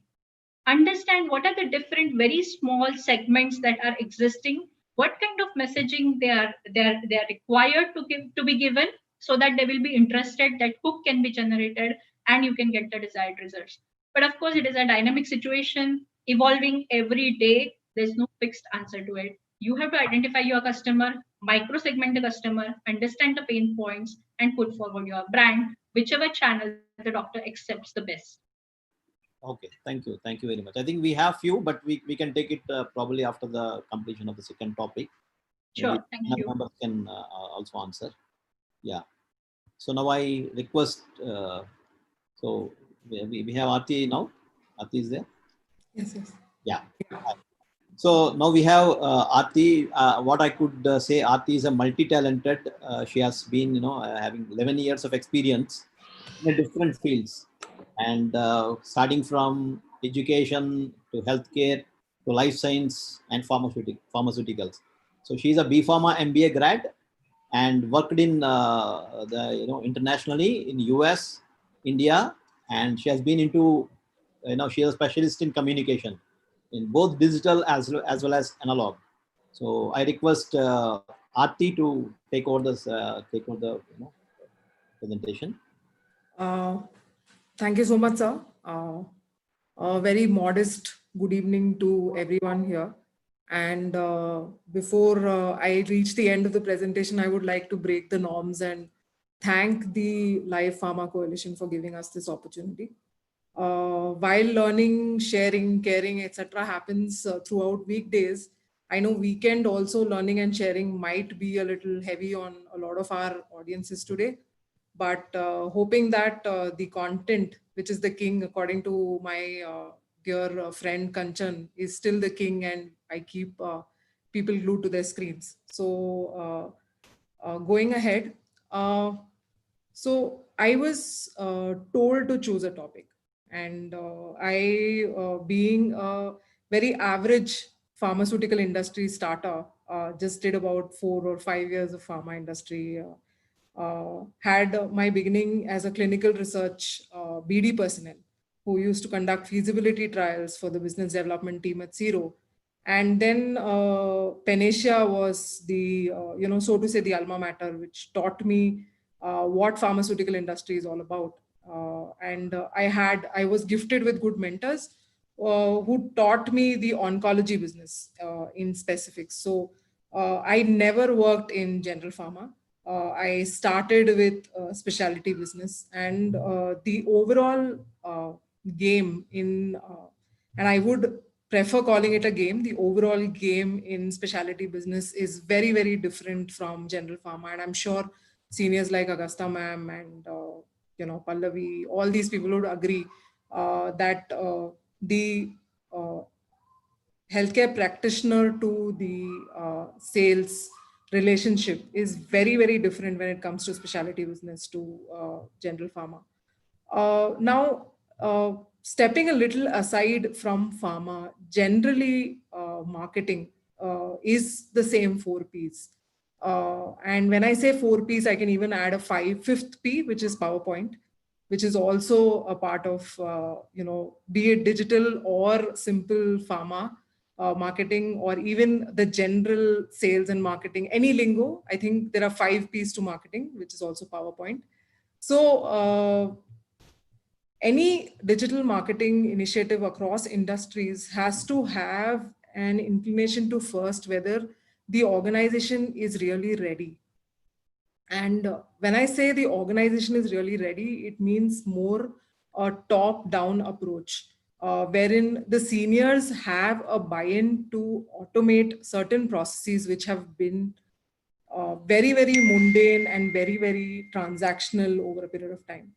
Understand what are the different very small segments that are existing, what kind of messaging they are required to be given, so that they will be interested, that hook can be generated, and you can get the desired results. But of course, it is a dynamic situation, evolving every day. There's no fixed answer to it. You have to identify your customer, micro segment the customer, understand the pain points, and put forward your brand, whichever channel the doctor accepts the best. Okay, thank you very much. I think we have few, but we can take it probably after the completion of the second topic. Sure, maybe thank you. members can also answer. Yeah. So now I request. So we have Aarti now. Aarti is there. Yes. Yeah. So now we have Aarti. What I could say, Aarti is a multi-talented. She has been, having 11 years of experience in different fields, and starting from education to healthcare to life science and pharmaceuticals. So she's a B Pharma MBA grad and worked in internationally in US, India, and she has been into, she is a specialist in communication in both digital as well as analog. So I request Aarti to take over the presentation. Thank you so much, sir. A very modest good evening to everyone here. And before I reach the end of the presentation, I would like to break the norms and thank the Live Pharma Coalition for giving us this opportunity. while learning, sharing, caring, etc. happens throughout weekdays, I know weekend also learning and sharing might be a little heavy on a lot of our audiences today. But hoping that the content, which is the king, according to my dear friend Kanchan, is still the king, and I keep people glued to their screens. So going ahead, so I was told to choose a topic, and being a very average pharmaceutical industry starter, just did about 4 or 5 years of pharma industry. Had my beginning as a clinical research BD personnel who used to conduct feasibility trials for the business development team at Zero. And then Panacea was the, so to say, the alma mater, which taught me what pharmaceutical industry is all about. I was gifted with good mentors who taught me the oncology business in specifics. So I never worked in general pharma. I started with specialty business, and the overall game and I would prefer calling it a game. The overall game in specialty business is very, very different from general pharma. And I'm sure seniors like Augusta ma'am and, Pallavi, all these people would agree that the healthcare practitioner to the sales relationship is very, very different when it comes to specialty business to general pharma. Now, stepping a little aside from pharma, generally marketing is the same 4 Ps. And when I say 4 Ps, I can even add a fifth P, which is PowerPoint, which is also a part of, be it digital or simple pharma marketing, or even the general sales and marketing, any lingo. I think there are 5 Ps to marketing, which is also PowerPoint. So any digital marketing initiative across industries has to have an inclination to first whether the organization is really ready. And when I say the organization is really ready, it means more a top-down approach, wherein the seniors have a buy-in to automate certain processes which have been very, very mundane and very, very transactional over a period of time.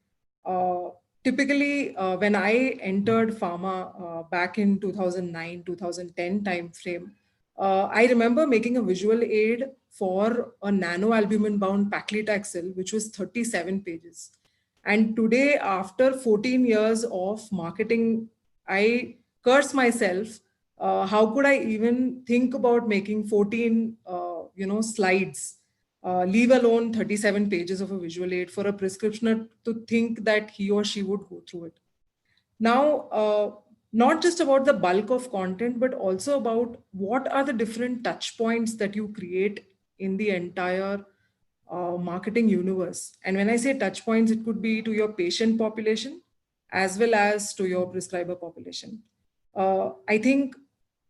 Typically, when I entered pharma back in 2009, 2010 timeframe, I remember making a visual aid for a nanoalbumin bound paclitaxel, which was 37 pages. And today, after 14 years of marketing, I curse myself. How could I even think about making 14, slides, leave alone 37 pages of a visual aid for a prescriptioner to think that he or she would go through it. Now, not just about the bulk of content, but also about what are the different touch points that you create in the entire marketing universe. And when I say touch points, it could be to your patient population as well as to your prescriber population. I think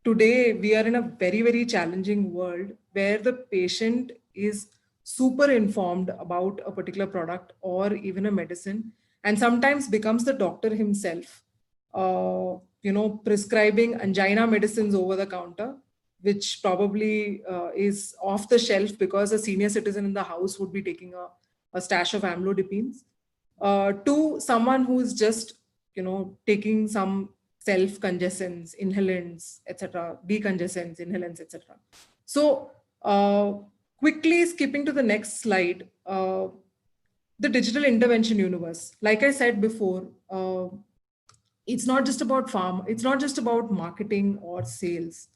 today we are in a very, very challenging world where the patient is super informed about a particular product or even a medicine, and sometimes becomes the doctor himself, prescribing angina medicines over the counter, which probably is off the shelf because a senior citizen in the house would be taking a stash of amlodipines, to someone who's just, taking some self-congestions, inhalants, etc., decongestants, inhalants, etc. So quickly skipping to the next slide, the digital intervention universe. Like I said before, it's not just about farm, it's not just about marketing or sales.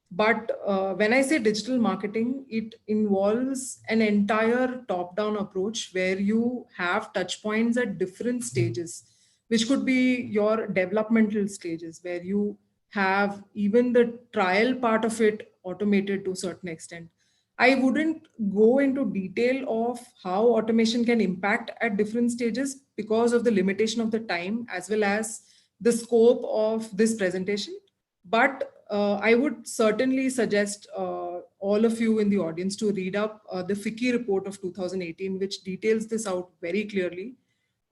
But when I say digital marketing, it involves an entire top-down approach where you have touch points at different stages, which could be your developmental stages, where you have even the trial part of it automated to a certain extent. I wouldn't go into detail of how automation can impact at different stages because of the limitation of the time as well as the scope of this presentation. But I would certainly suggest all of you in the audience to read up the FICCI report of 2018, which details this out very clearly.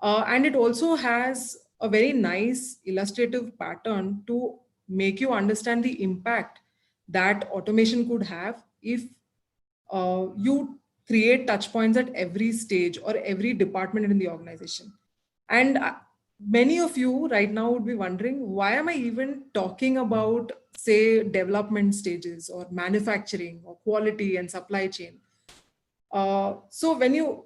And it also has a very nice illustrative pattern to make you understand the impact that automation could have if you create touch points at every stage or every department in the organization. And many of you right now would be wondering, why am I even talking about, say, development stages or manufacturing or quality and supply chain? So when you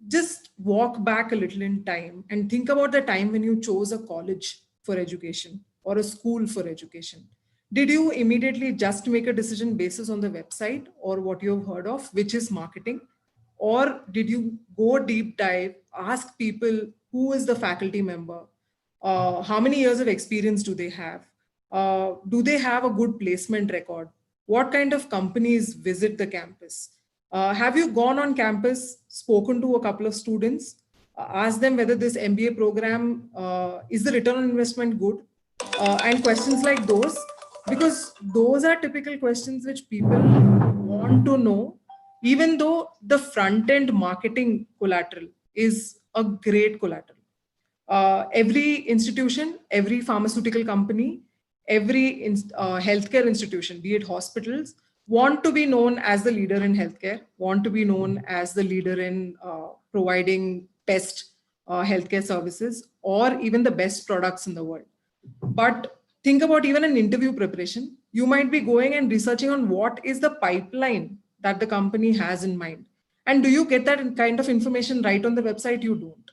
just walk back a little in time and think about the time when you chose a college for education or a school for education, did you immediately just make a decision basis on the website or what you've heard of, which is marketing? Or did you go deep dive, ask people who is the faculty member, how many years of experience do they have, do they have a good placement record, what kind of companies visit the campus? Have you gone on campus, spoken to a couple of students, asked them whether this MBA program is the return on investment good, and questions like those, because those are typical questions which people want to know, even though the front end marketing collateral is a great collateral. Every institution, every pharmaceutical company, every healthcare institution, be it hospitals, want to be known as the leader in healthcare, want to be known as the leader in providing best healthcare services or even the best products in the world. But think about even an interview preparation. You might be going and researching on what is the pipeline that the company has in mind. And do you get that kind of information right on the website? You don't.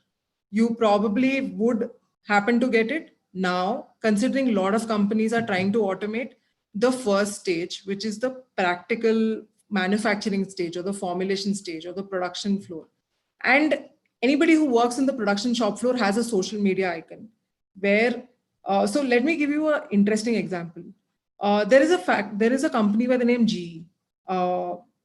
You probably would happen to get it now, considering a lot of companies are trying to automate the first stage, which is the practical manufacturing stage or the formulation stage or the production floor. And anybody who works in the production shop floor has a social media icon where, so let me give you an interesting example. There is a company by the name GE.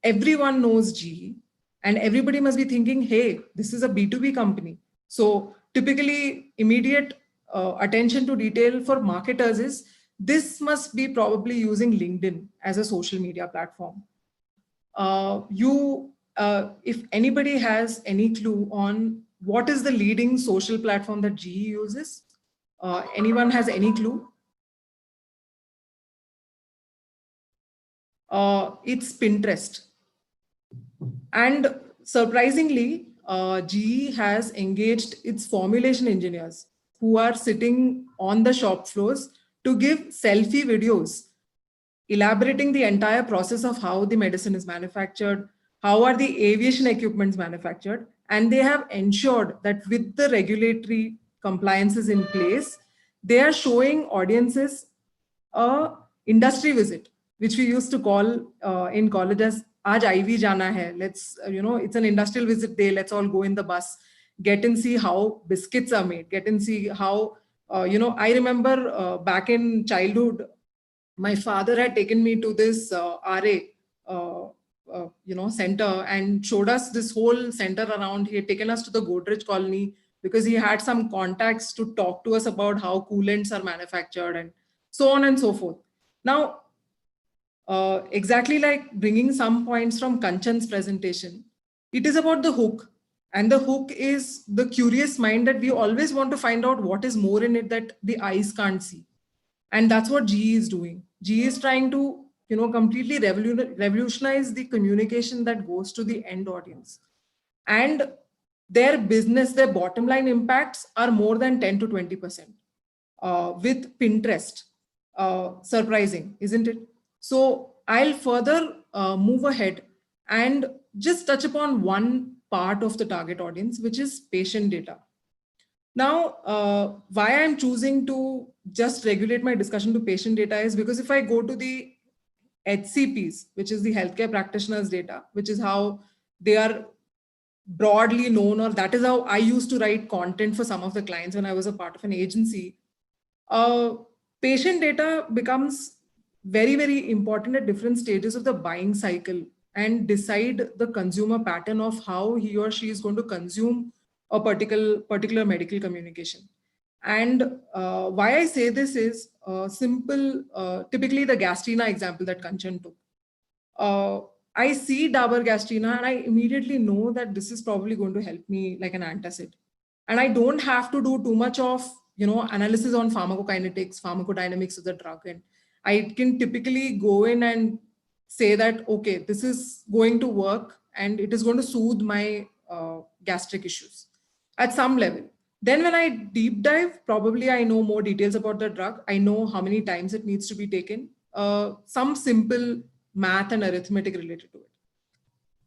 Everyone knows GE and everybody must be thinking, hey, this is a B2B company. So typically immediate attention to detail for marketers is this must be probably using LinkedIn as a social media platform. If anybody has any clue on what is the leading social platform that GE uses, anyone has any clue? It's Pinterest. And surprisingly, GE has engaged its formulation engineers who are sitting on the shop floors to give selfie videos elaborating the entire process of how the medicine is manufactured, how are the aviation equipments manufactured, and they have ensured that with the regulatory compliances in place, they are showing audiences a industry visit, which we used to call in college as Aaj IV jana hai. Let's, it's an industrial visit day. Let's all go in the bus, get and see how biscuits are made, get and see how, I remember back in childhood, my father had taken me to this RA, center and showed us this whole center around. He had taken us to the Godrej colony because he had some contacts to talk to us about how coolants are manufactured and so on and so forth. Now, exactly like bringing some points from Kanchan's presentation, it is about the hook. And the hook is the curious mind that we always want to find out what is more in it that the eyes can't see. And that's what GE is doing. GE is trying to, completely revolutionize the communication that goes to the end audience. And their business, their bottom line impacts are more than 10 to 20% with Pinterest. Surprising, isn't it? So I'll further move ahead and just touch upon one part of the target audience, which is patient data. Now, why I'm choosing to just regulate my discussion to patient data is because if I go to the HCPs, which is the healthcare practitioners data, which is how they are broadly known, or that is how I used to write content for some of the clients when I was a part of an agency. Patient data becomes very, very important at different stages of the buying cycle and decide the consumer pattern of how he or she is going to consume a particular medical communication. And why I say this is simple, typically the Gastrina example that Kanchan took. I see Dabur Gastrina and I immediately know that this is probably going to help me like an antacid. And I don't have to do too much of analysis on pharmacokinetics, pharmacodynamics of the drug. And I can typically go in and say that, okay, this is going to work and it is going to soothe my gastric issues at some level. Then when I deep dive, probably I know more details about the drug. I know how many times it needs to be taken, some simple math and arithmetic related to it.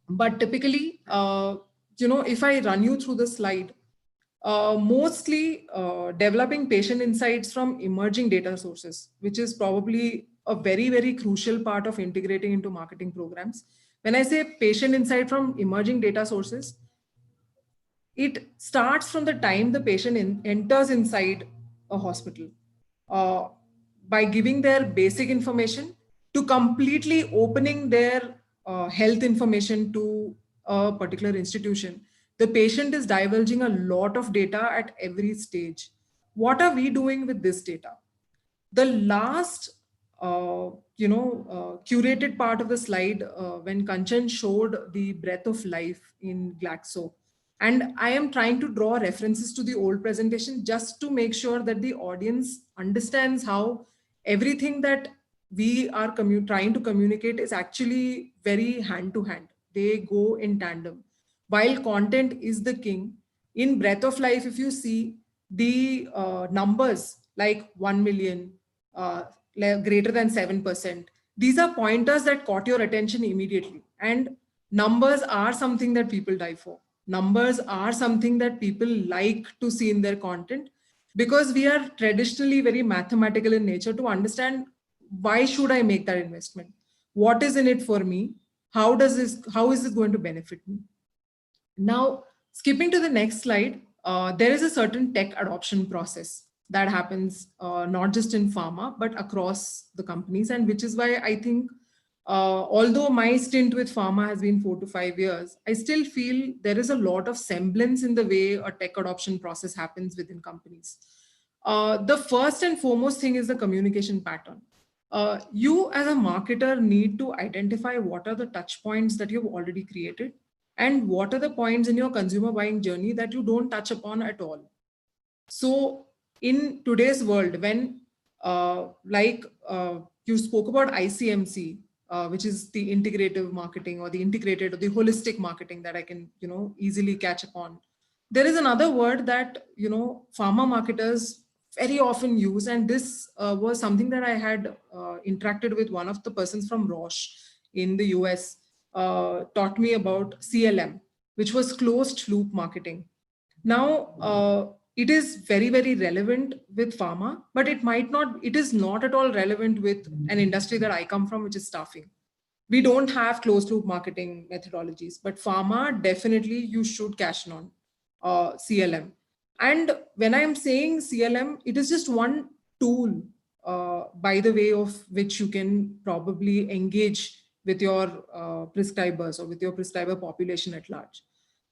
But typically, if I run you through the slide, mostly developing patient insights from emerging data sources, which is probably a very, very crucial part of integrating into marketing programs. When I say patient insight from emerging data sources, it starts from the time the patient enters inside a hospital, by giving their basic information to completely opening their health information to a particular institution. The patient is divulging a lot of data at every stage. What are we doing with this data? The last curated part of the slide, when Kanchan showed the breath of life in Glaxo, and I am trying to draw references to the old presentation just to make sure that the audience understands how everything that we are trying to communicate is actually very hand to hand. They go in tandem. While content is the king, in breath of life, if you see the numbers like 1 million, greater than 7%, these are pointers that caught your attention immediately. And numbers are something that people die for. Numbers are something that people like to see in their content, because we are traditionally very mathematical in nature to understand, why should I make that investment? What is in it for me? How is it going to benefit me? Now, skipping to the next slide, there is a certain tech adoption process that happens not just in pharma, but across the companies. And which is why I think, although my stint with pharma has been 4 to 5 years, I still feel there is a lot of semblance in the way a tech adoption process happens within companies. The first and foremost thing is the communication pattern. You as a marketer need to identify what are the touch points that you've already created, and what are the points in your consumer buying journey that you don't touch upon at all. So in today's world, when you spoke about ICMC, which is the integrative marketing, or the integrated or the holistic marketing that I can easily catch upon, there is another word that pharma marketers very often use, and this was something that I had interacted with one of the persons from Roche in the US, taught me about CLM, which was closed loop marketing. Now, it is very, very relevant with pharma, but it is not at all relevant with an industry that I come from, which is staffing. We don't have closed loop marketing methodologies, but pharma, definitely you should cash in on CLM. And when I'm saying CLM, it is just one tool, by the way of which you can probably engage with your prescribers or with your prescriber population at large.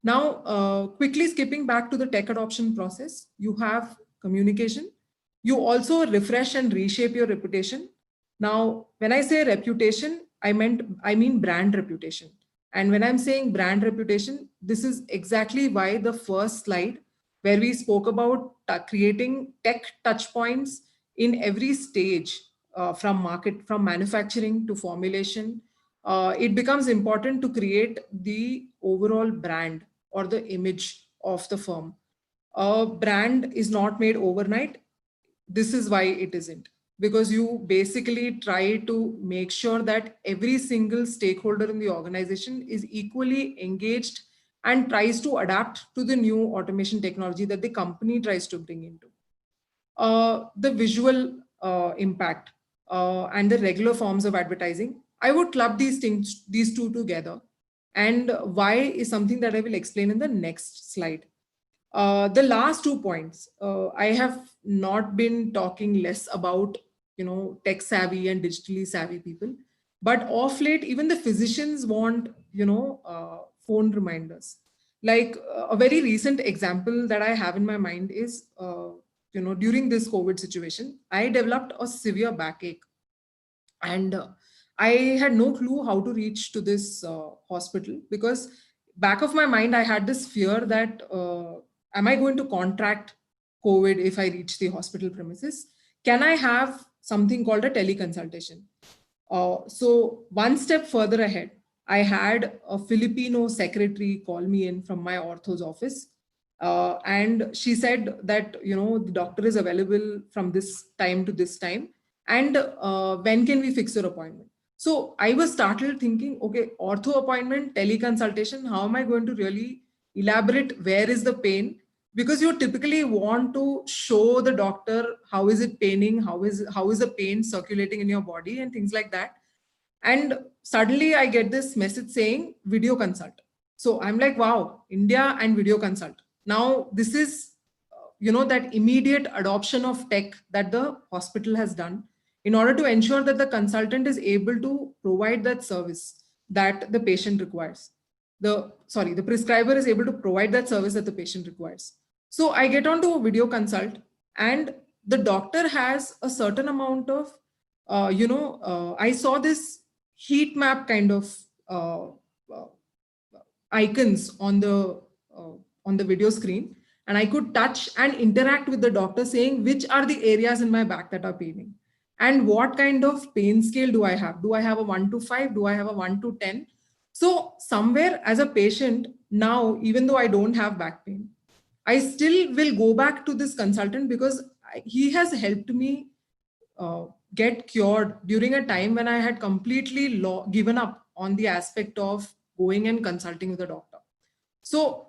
Now, quickly skipping back to the tech adoption process, you have communication. You also refresh and reshape your reputation. Now, when I say reputation, I mean brand reputation. And when I'm saying brand reputation, this is exactly why the first slide, where we spoke about creating tech touch points in every stage, from manufacturing to formulation, it becomes important to create the overall brand or the image of the firm. A brand is not made overnight. This is why it isn't, because you basically try to make sure that every single stakeholder in the organization is equally engaged and tries to adapt to the new automation technology that the company tries to bring into. The visual impact and the regular forms of advertising, I would club these two together. And why is something that I will explain in the next slide. The last 2 points, I have not been talking less about tech savvy and digitally savvy people, but of late even the physicians want phone reminders. Like a very recent example that I have in my mind is during this COVID situation, I developed a severe backache, and I had no clue how to reach to this hospital, because back of my mind I had this fear that am I going to contract COVID, if I reach the hospital premises, can I have something called a teleconsultation? So one step further ahead, I had a Filipino secretary call me in from my ortho's office. And she said that, the doctor is available from this time to this time. And when can we fix your appointment? So I was started thinking, okay, ortho appointment, teleconsultation, how am I going to really elaborate where is the pain? Because you typically want to show the doctor how is it paining, how is the pain circulating in your body and things like that. And suddenly I get this message saying video consult. So I'm like, wow, India and video consult. Now this is, that immediate adoption of tech that the hospital has done in order to ensure that the consultant is able to provide that service that the patient requires. The prescriber is able to provide that service that the patient requires. So I get onto a video consult, and the doctor has a certain amount of, I saw this heat map kind of icons on the video screen, and I could touch and interact with the doctor saying which are the areas in my back that are paining and what kind of pain scale do I have. Do I have a 1 to 5? Do I have a 1 to 10? So somewhere as a patient now, even though I don't have back pain, I still will go back to this consultant because he has helped me get cured during a time when I had completely given up on the aspect of going and consulting with a doctor. So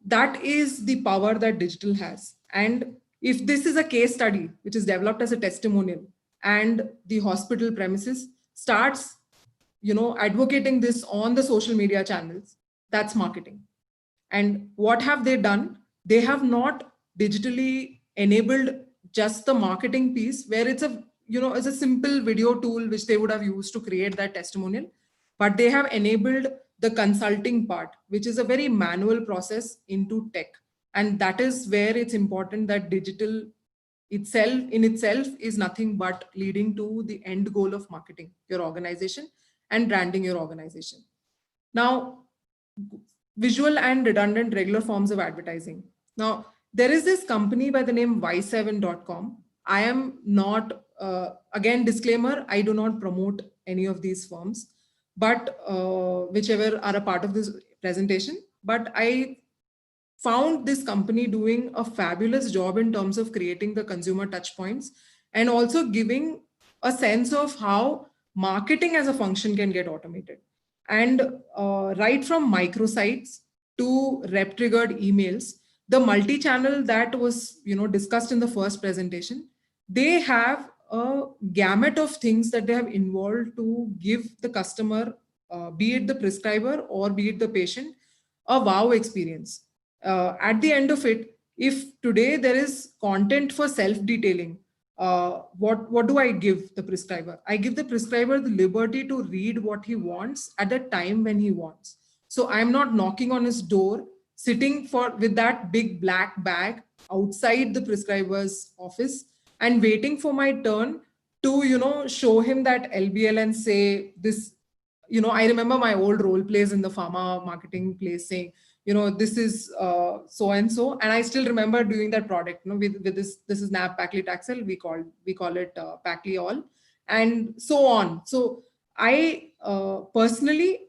that is the power that digital has. And if this is a case study, which is developed as a testimonial, and the hospital premises starts, advocating this on the social media channels, that's marketing. And what have they done? They have not digitally enabled just the marketing piece where it's a simple video tool which they would have used to create that testimonial, but they have enabled the consulting part, which is a very manual process, into tech. And that is where it's important that digital itself is nothing but leading to the end goal of marketing your organization and branding your organization. Now, visual and redundant regular forms of advertising. Now, there is this company by the name y7.com. I am not, again, disclaimer, I do not promote any of these firms, but whichever are a part of this presentation. But I found this company doing a fabulous job in terms of creating the consumer touch points and also giving a sense of how marketing as a function can get automated. And right from microsites to rep triggered emails, the multi-channel that was discussed in the first presentation, they have a gamut of things that they have involved to give the customer, be it the prescriber or be it the patient, a wow experience. At the end of it, if today there is content for self-detailing, what do I give the prescriber? I give the prescriber the liberty to read what he wants at the time when he wants. So I'm not knocking on his door, sitting with that big black bag outside the prescriber's office and waiting for my turn to, show him that LBL and say this, I remember my old role plays in the pharma marketing place saying, this is so-and-so. And I still remember doing that product, with this is NAB paclitaxel, we call it Pacliol, and so on. So I personally,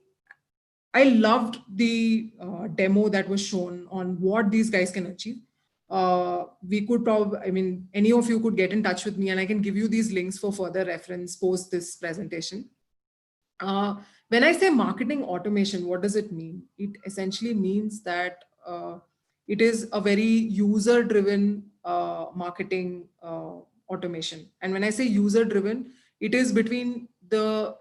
I loved the demo that was shown on what these guys can achieve. We could probably, any of you could get in touch with me and I can give you these links for further reference post this presentation. When I say marketing automation, what does it mean? It essentially means that it is a very user-driven marketing automation. And when I say user-driven, it is between the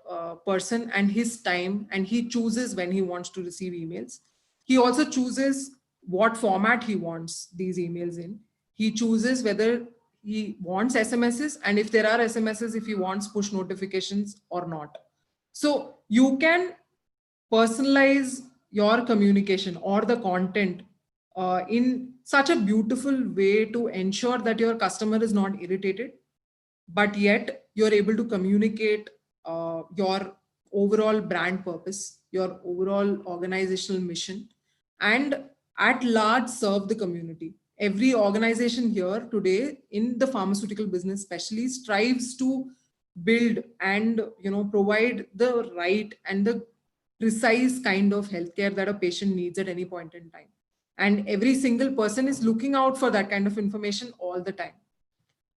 person and his time, and he chooses when he wants to receive emails. He also chooses what format he wants these emails in. He chooses whether he wants SMSs, and if there are SMSs, if he wants push notifications or not. So you can personalize your communication or the content in such a beautiful way to ensure that your customer is not irritated, but yet you're able to communicate your overall brand purpose, your overall organizational mission, and at large serve the community. every organization here today in the pharmaceutical business especially strives to build and provide the right and the precise kind of healthcare that a patient needs at any point in time. And every single person is looking out for that kind of information all the time.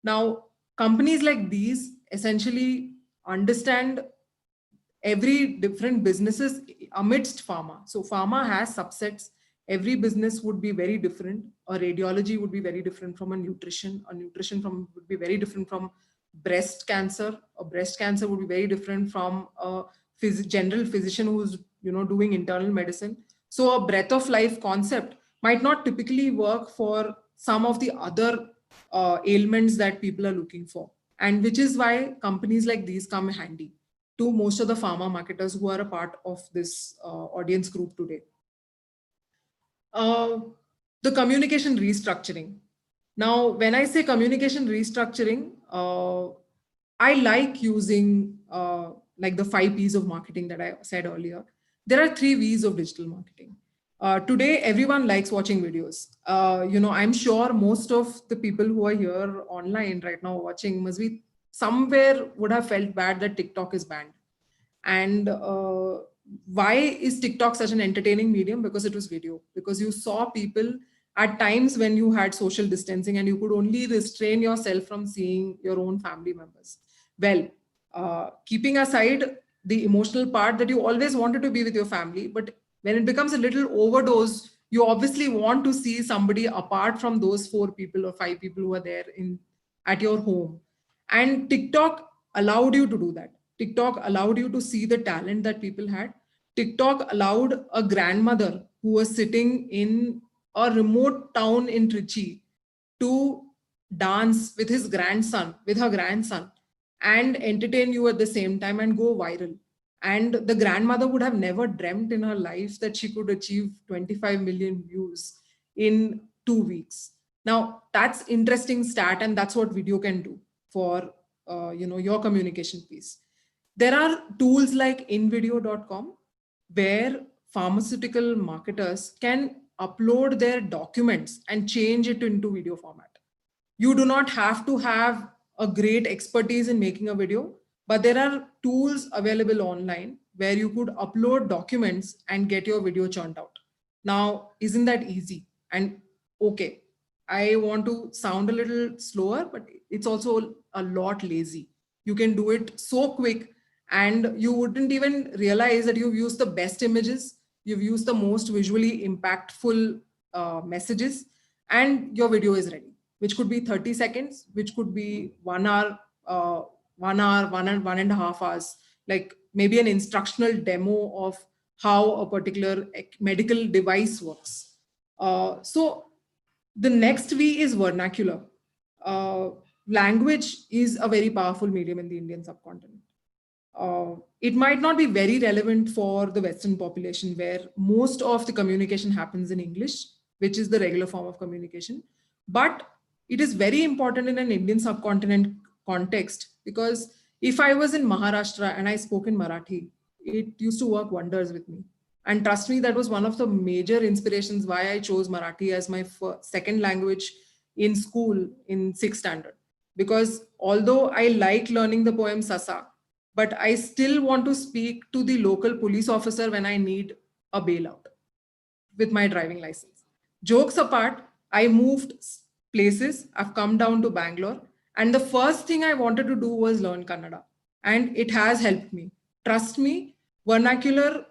Now, companies like these essentially understand every different businesses amidst pharma. So pharma has subsets. Every business would be very different. A radiology would be very different from a nutrition. A nutrition would be very different from breast cancer. A breast cancer would be very different from a general physician who's doing internal medicine. So a breath of life concept might not typically work for some of the other ailments that people are looking for, and which is why companies like these come handy to most of the pharma marketers who are a part of this audience group today. The communication restructuring. Now, when I say communication restructuring, I like using like the 5 P's of marketing that I said earlier. There are 3 V's of digital marketing. Today, everyone likes watching videos. I'm sure most of the people who are here online right now watching must be somewhere would have felt bad that TikTok is banned. And why is TikTok such an entertaining medium? Because it was video. Because you saw people at times when you had social distancing and you could only restrain yourself from seeing your own family members. Well, keeping aside the emotional part that you always wanted to be with your family, but when it becomes a little overdose, you obviously want to see somebody apart from those 4 people or 5 people who are there at your home. And TikTok allowed you to do that. TikTok allowed you to see the talent that people had. TikTok allowed a grandmother who was sitting in a remote town in Trichy to dance with her grandson, and entertain you at the same time and go viral. And the grandmother would have never dreamt in her life that she could achieve 25 million views in 2 weeks. Now, that's interesting stat, and that's what video can do for your communication piece. There are tools like invideo.com where pharmaceutical marketers can upload their documents and change it into video format. You do not have to have a great expertise in making a video, but there are tools available online where you could upload documents and get your video churned out. Now, isn't that easy? And okay, I want to sound a little slower, but it's also a lot lazy. You can do it so quick and you wouldn't even realize that you've used the best images, you've used the most visually impactful messages, and your video is ready, which could be 30 seconds, which could be 1 hour, 1 hour, 1.5 hours, like maybe an instructional demo of how a particular medical device works. So the next V is vernacular. Language is a very powerful medium in the Indian subcontinent. It might not be very relevant for the Western population where most of the communication happens in English, which is the regular form of communication. But it is very important in an Indian subcontinent context, because if I was in Maharashtra and I spoke in Marathi, it used to work wonders with me. And trust me, that was one of the major inspirations why I chose Marathi as my second language in school in 6th standard. Because although I like learning the poem Sasa, but I still want to speak to the local police officer when I need a bailout with my driving license. Jokes apart, I moved places. I've come down to Bangalore. And the first thing I wanted to do was learn Kannada. And it has helped me. Trust me, vernacular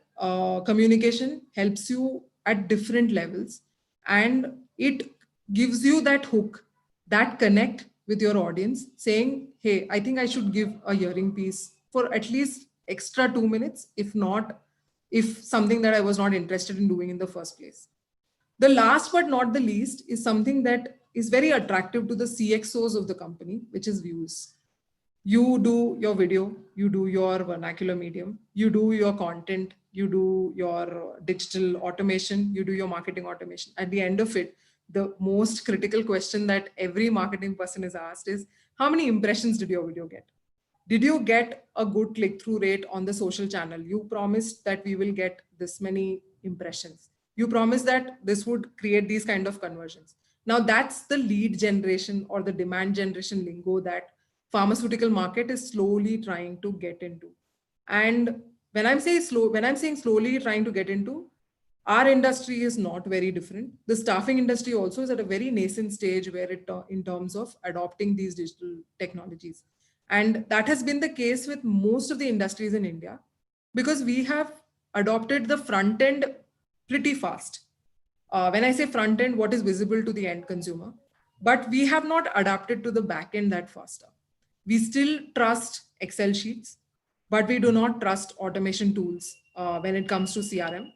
communication helps you at different levels. And it gives you that hook, that connect with your audience, saying, hey, I think I should give a hearing piece for at least extra 2 minutes, if something that I was not interested in doing in the first place. The last but not the least is something that is very attractive to the CXOs of the company, which is views. You do your video, you do your vernacular medium, you do your content, you do your digital automation, you do your marketing automation. At the end of it, the most critical question that every marketing person is asked is, how many impressions did your video get? Did you get a good click-through rate on the social channel? You promised that we will get this many impressions. You promised that this would create these kind of conversions. Now that's the lead generation or the demand generation lingo that pharmaceutical market is slowly trying to get into. And when I'm saying slowly trying to get into, our industry is not very different. The staffing industry also is at a very nascent stage where in terms of adopting these digital technologies. And that has been the case with most of the industries in India, because we have adopted the front end pretty fast. When I say front end, what is visible to the end consumer, but we have not adapted to the back end that faster. We still trust Excel sheets, but we do not trust automation tools when it comes to CRM.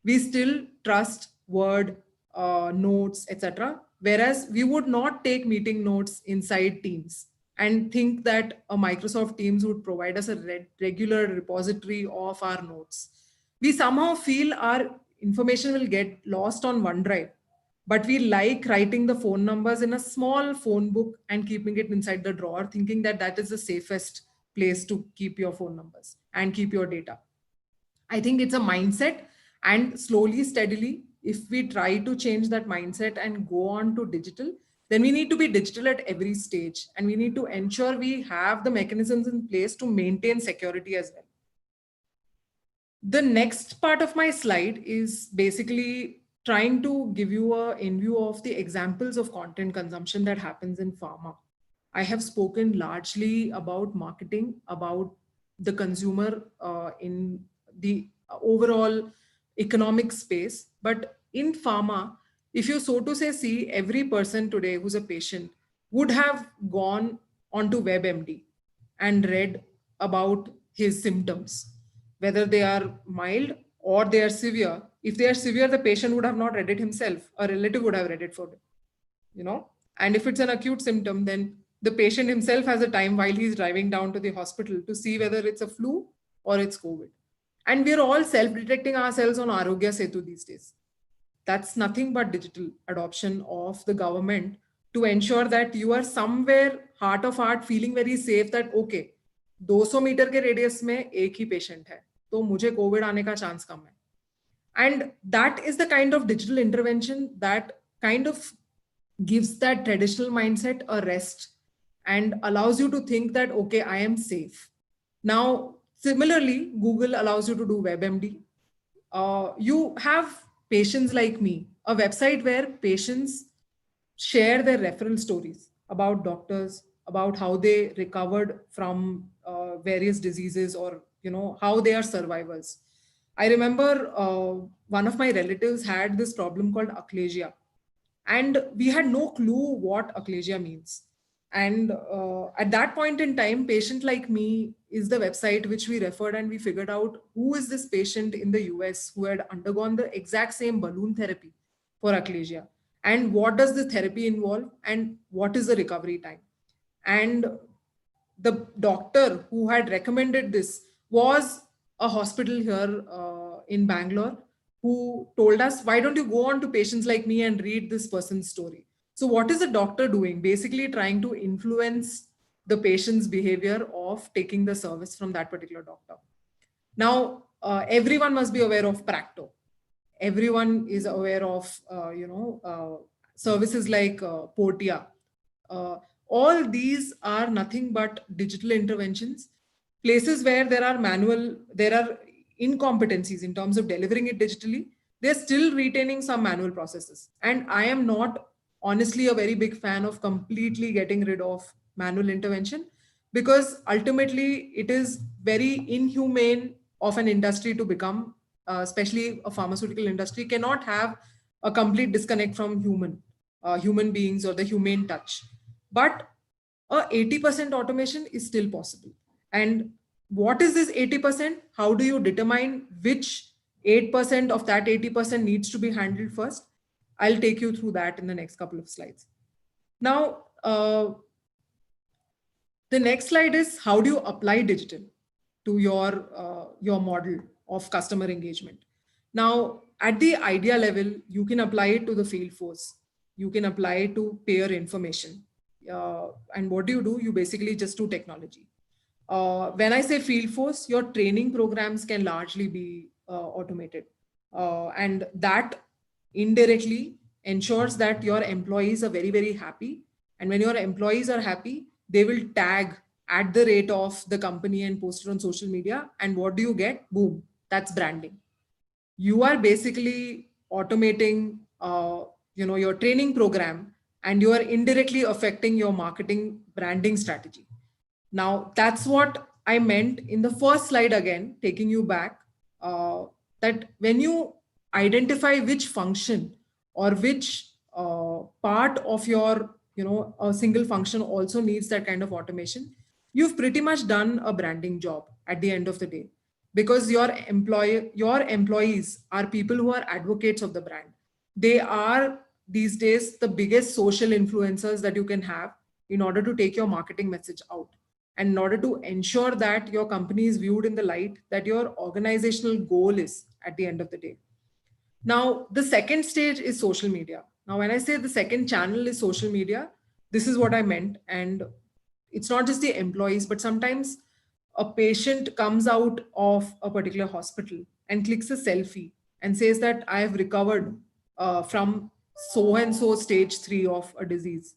We still trust Word, notes, etc. Whereas we would not take meeting notes inside Teams and think that a Microsoft Teams would provide us a regular repository of our notes. We somehow feel our information will get lost on OneDrive, but we like writing the phone numbers in a small phone book and keeping it inside the drawer, thinking that that is the safest place to keep your phone numbers and keep your data. I think it's a mindset, and slowly, steadily, if we try to change that mindset and go on to digital, then we need to be digital at every stage, and we need to ensure we have the mechanisms in place to maintain security as well. The next part of my slide is basically trying to give you in view of the examples of content consumption that happens in pharma. I have spoken largely about marketing, about the consumer in the overall economic space. But in pharma, if you so to say see, every person today who's a patient would have gone onto WebMD and read about his symptoms, whether they are mild or they are severe. If they are severe, the patient would have not read it himself. A relative would have read it for him, And if it's an acute symptom, then the patient himself has a time while he's driving down to the hospital to see whether it's a flu or it's COVID. And we're all self-detecting ourselves on Arogya Setu these days. That's nothing but digital adoption of the government to ensure that you are somewhere heart of heart feeling very safe that, okay, 200 metre के radius में एक ही patient है, तो मुझे Covid आने का chance कम है. And that is the kind of digital intervention that kind of gives that traditional mindset a rest and allows you to think that, okay, I am safe. Now, similarly, Google allows you to do WebMD. You have Patients Like Me, a website where patients share their referral stories about doctors, about how they recovered from various diseases, or how they are survivors. I remember one of my relatives had this problem called achalasia, and we had no clue what achalasia means. And at that point in time, Patient Like Me is the website which we referred, and we figured out who is this patient in the US who had undergone the exact same balloon therapy for achalasia, and what does the therapy involve, and what is the recovery time. And the doctor who had recommended this was a hospital here in Bangalore, who told us, why don't you go on to Patients Like Me and read this person's story? So what is the doctor doing? Basically trying to influence the patient's behavior of taking the service from that particular doctor. Now, everyone must be aware of Practo. Everyone is aware of, services like Portia. All these are nothing but digital interventions, places where there are incompetencies in terms of delivering it digitally. They're still retaining some manual processes. And I am not honestly a very big fan of completely getting rid of manual intervention, because ultimately it is very inhumane of an industry to become, especially a pharmaceutical industry, cannot have a complete disconnect from human beings or the humane touch. But 80% automation is still possible. And what is this 80%? How do you determine which 8% of that 80% needs to be handled first? I'll take you through that in the next couple of slides. Now, the next slide is, how do you apply digital to your model of customer engagement? Now, at the idea level, you can apply it to the field force. You can apply it to payer information. And what do? You basically just do technology. When I say field force, your training programs can largely be automated. And that indirectly ensures that your employees are very, very happy. And when your employees are happy, they will tag at the rate of the company and post it on social media. And what do you get? Boom, that's branding. You are basically automating your training program, and you are indirectly affecting your marketing branding strategy. Now, that's what I meant in the first slide, again, taking you back, that when you identify which function or which part of your, a single function also needs that kind of automation, you've pretty much done a branding job at the end of the day, because your employees are people who are advocates of the brand. They are these days the biggest social influencers that you can have in order to take your marketing message out, and in order to ensure that your company is viewed in the light that your organizational goal is at the end of the day. Now, the second stage is social media. Now, when I say the second channel is social media, this is what I meant. And it's not just the employees, but sometimes a patient comes out of a particular hospital and clicks a selfie and says that I have recovered from so and so stage 3 of a disease.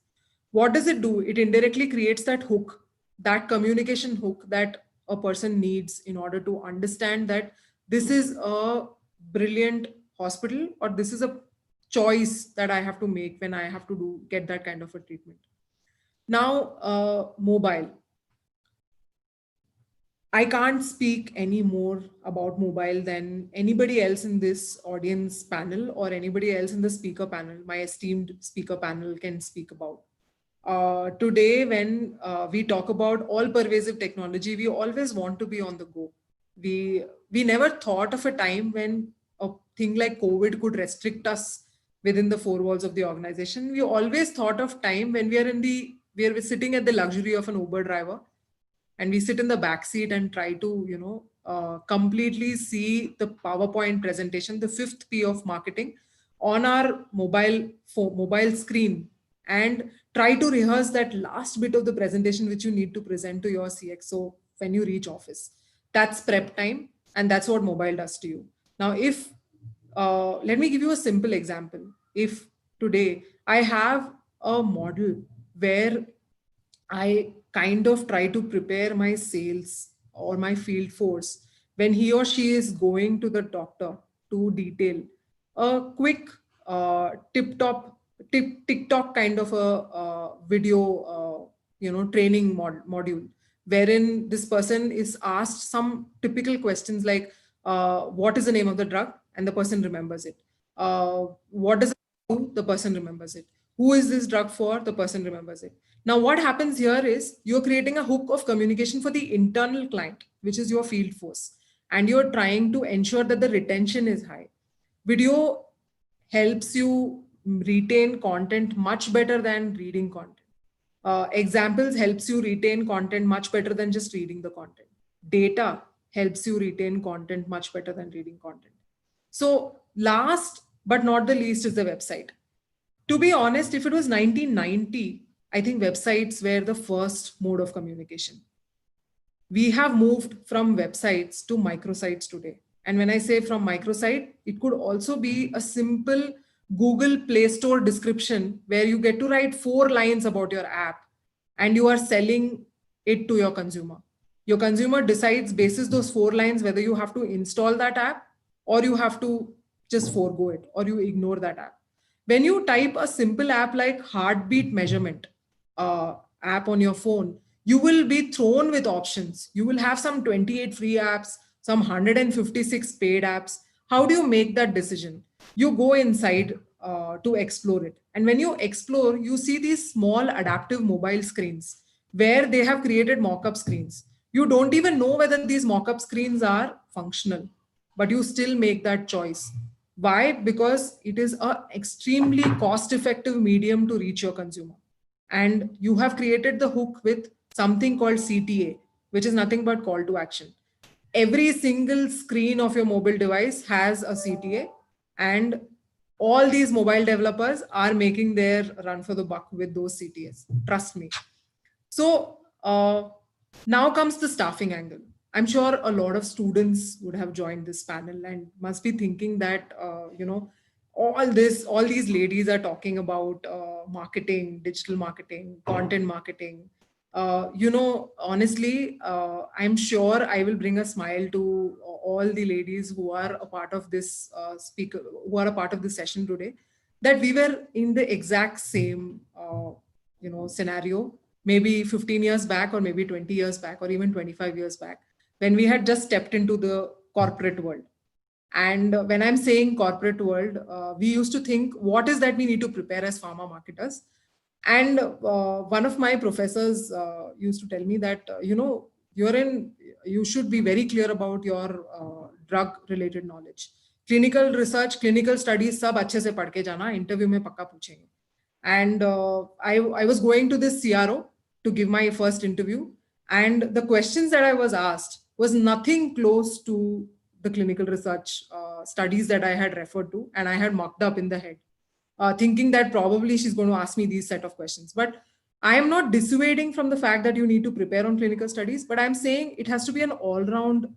What does it do? It indirectly creates that hook, that communication hook that a person needs in order to understand that this is a brilliant hospital, or this is a choice that I have to make when I have to get that kind of a treatment. Now, mobile. I can't speak any more about mobile than anybody else in this audience panel or anybody else in the speaker panel, my esteemed speaker panel, can speak about. Today, when we talk about all pervasive technology, we always want to be on the go. We never thought of a time when a thing like COVID could restrict us within the four walls of the organization. We always thought of time when we are sitting at the luxury of an Uber driver, and we sit in the back seat and try to completely see the PowerPoint presentation, the 5th P of marketing, on our mobile screen, and try to rehearse that last bit of the presentation which you need to present to your CXO when you reach office. That's prep time, and that's what mobile does to you. Now, if let me give you a simple example. If today I have a model where I kind of try to prepare my sales or my field force when he or she is going to the doctor to detail a quick TikTok kind of a video, training module, wherein this person is asked some typical questions like, what is the name of the drug? And the person remembers it. What does it do? The person remembers it. Who is this drug for? The person remembers it. Now, what happens here is you're creating a hook of communication for the internal client, which is your field force, and you're trying to ensure that the retention is high. Video helps you retain content much better than reading content. Examples helps you retain content much better than just reading the content. Data helps you retain content much better than reading content. So last but not the least is the website. To be honest, if it was 1990, I think websites were the first mode of communication. We have moved from websites to microsites today. And when I say from microsite, it could also be a simple Google Play Store description where you get to write 4 lines about your app and you are selling it to your consumer. Your consumer decides basis those 4 lines whether you have to install that app or you have to just forego it or you ignore that app. When you type a simple app like heartbeat measurement app on your phone, you will be thrown with options. You will have some 28 free apps, some 156 paid apps. How do you make that decision? You go inside to explore it. And when you explore, you see these small adaptive mobile screens where they have created mock-up screens. You don't even know whether these mock-up screens are functional, but you still make that choice. Why? Because it is an extremely cost-effective medium to reach your consumer. And you have created the hook with something called CTA, which is nothing but call to action. Every single screen of your mobile device has a CTA, and all these mobile developers are making their run for the buck with those CTAs. Trust me. So now comes the staffing angle. I'm sure a lot of students would have joined this panel and must be thinking that, all these ladies are talking about marketing, digital marketing, content marketing. Honestly, I'm sure I will bring a smile to all the ladies who are a part of this who are a part of this session today, that we were in the exact same scenario, maybe 15 years back, or maybe 20 years back, or even 25 years back, when we had just stepped into the corporate world. And when I'm saying corporate world, we used to think, what is that we need to prepare as pharma marketers? And one of my professors used to tell me that, you should be very clear about your drug related knowledge. Clinical research, clinical studies, sab अच्छे से पढ़ के जाना, interview में पक्का पूछेंगे. And I was going to this CRO to give my first interview. And the questions that I was asked was nothing close to the clinical research studies that I had referred to and I had mocked up in the head, thinking that probably she's going to ask me these set of questions. But I am not dissuading from the fact that you need to prepare on clinical studies, but I'm saying it has to be an all-round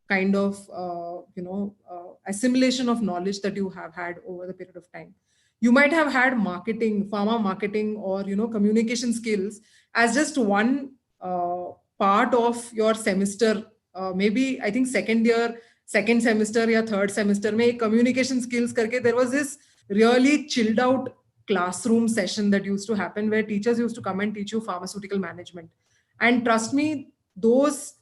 kind of, assimilation of knowledge that you have had over the period of time. You might have had marketing, pharma marketing, or, communication skills as just one part of your semester. Maybe I think second semester or third semester mein communication skills karke, there was this really chilled out classroom session that used to happen where teachers used to come and teach you pharmaceutical management. And trust me, those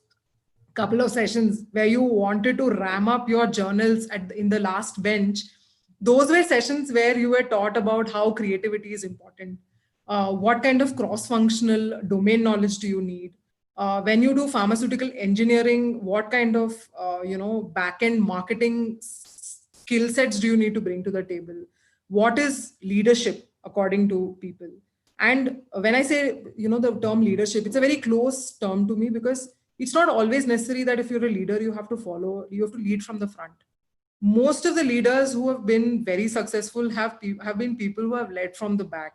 couple of sessions where you wanted to ram up your journals in the last bench, those were sessions where you were taught about how creativity is important. What kind of cross-functional domain knowledge do you need? When you do pharmaceutical engineering, what kind of back-end marketing skill sets do you need to bring to the table? What is leadership according to people? And when I say, the term leadership, it's a very close term to me, because it's not always necessary that if you're a leader, you have to lead from the front. Most of the leaders who have been very successful have been people who have led from the back.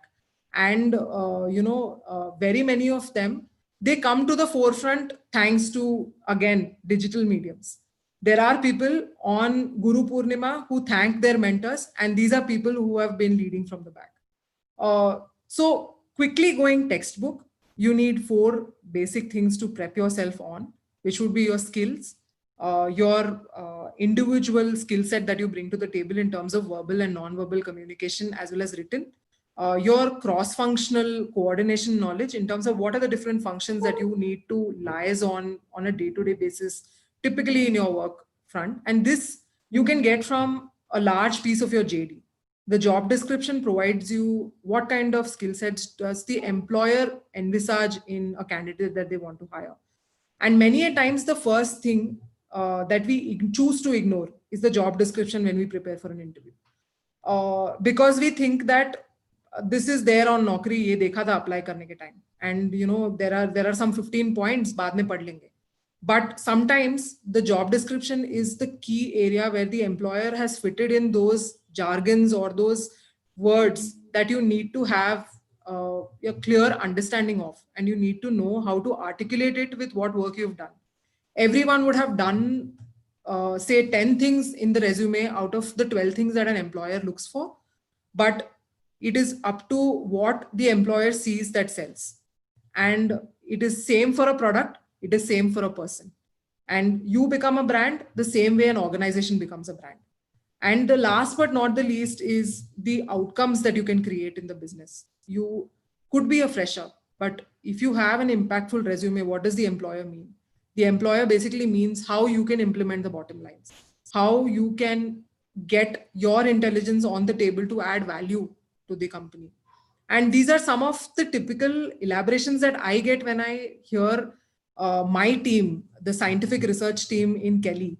And, very many of them, they come to the forefront thanks to, again, digital mediums. There are people on Guru Purnima who thank their mentors, and these are people who have been leading from the back. So quickly going textbook, you need 4 basic things to prep yourself on, which would be your skills, your individual skill set that you bring to the table in terms of verbal and non-verbal communication, as well as written, your cross-functional coordination knowledge in terms of what are the different functions that you need to liaise on a day-to-day basis, typically in your work front. And this you can get from a large piece of your JD. The job description provides you what kind of skill sets does the employer envisage in a candidate that they want to hire. And many a times the first thing that we choose to ignore is the job description when we prepare for an interview. Because we think that this is there on Naukri, ye dekha tha apply karne ke time. And there are some 15 points, baad mein pad lenge. But sometimes the job description is the key area where the employer has fitted in those jargons or those words that you need to have a clear understanding of, and you need to know how to articulate it with what work you've done. Everyone would have done, say 10 things in the resume out of the 12 things that an employer looks for, but it is up to what the employer sees that sells. And it is same for a product, it is same for a person. And you become a brand the same way an organization becomes a brand. And the last but not the least is the outcomes that you can create in the business. You could be a fresher, but if you have an impactful resume, what does the employer mean? The employer basically means how you can implement the bottom lines, how you can get your intelligence on the table to add value to the company. And these are some of the typical elaborations that I get when I hear my team, the scientific research team in Kelly,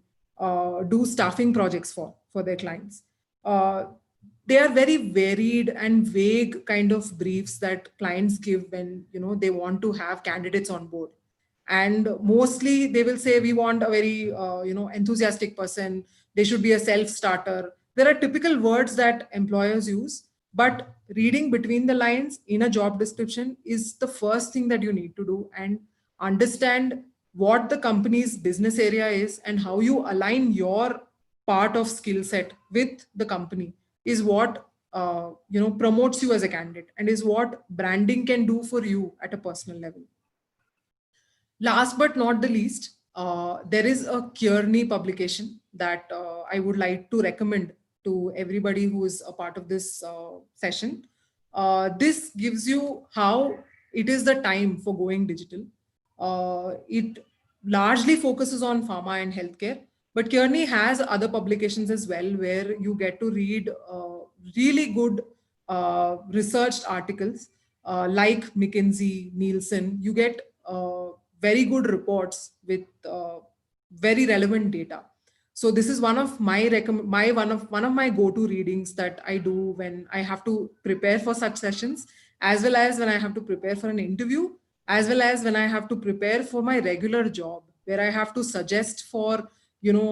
do staffing projects for their clients. They are very varied and vague kind of briefs that clients give when they want to have candidates on board. And mostly they will say, we want a very enthusiastic person. They should be a self-starter. There are typical words that employers use, but reading between the lines in a job description is the first thing that you need to do, and understand what the company's business area is and how you align your part of skill set with the company is what promotes you as a candidate, and is what branding can do for you at a personal level. Last but not the least, there is a Kearney publication that I would like to recommend to everybody who is a part of this session. This gives you how it is the time for going digital. It largely focuses on pharma and healthcare, but Kearney has other publications as well where you get to read really good researched articles like McKinsey, Nielsen. You get very good reports with very relevant data. So this is one of my one of my go-to readings that I do when I have to prepare for such sessions, as well as when I have to prepare for an interview, as well as when I have to prepare for my regular job, where I have to suggest for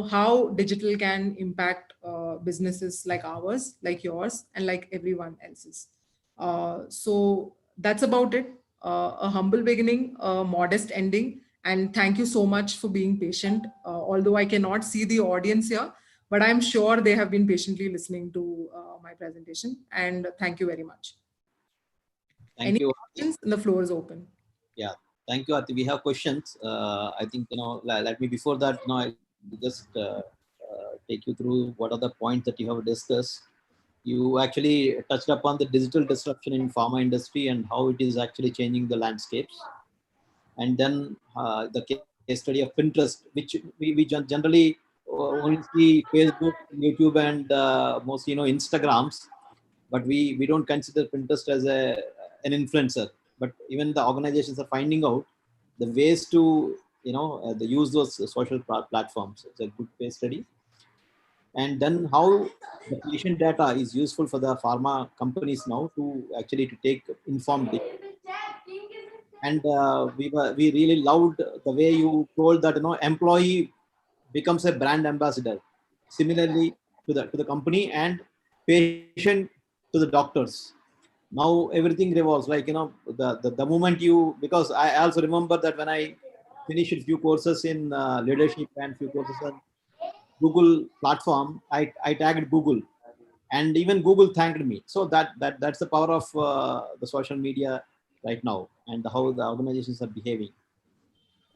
how digital can impact businesses like ours, like yours, and like everyone else's. So that's about it. A humble beginning, a modest ending, and thank you so much for being patient. Although I cannot see the audience here, but I'm sure they have been patiently listening to my presentation. And thank you very much. Thank you. Questions? The floor is open. Yeah, thank you, Ati. We have questions. I think, let me, before that, I'll just take you through what are the points that you have discussed. You actually touched upon the digital disruption in pharma industry and how it is actually changing the landscapes. And then the case study of Pinterest, which we generally only see Facebook, YouTube, and mostly Instagrams, but we don't consider Pinterest as an influencer. But even the organizations are finding out the ways to they use those social platforms. It's a good case study. And then how the patient data is useful for the pharma companies now to actually to take informed decisions. And we really loved the way you told that employee becomes a brand ambassador. Similarly to the company, and patient to the doctors. Now everything revolves like the moment you, because I also remember that when I finished a few courses in leadership and few courses on Google platform, I tagged Google, and even Google thanked me. So that's the power of the social media right now, and how the organizations are behaving,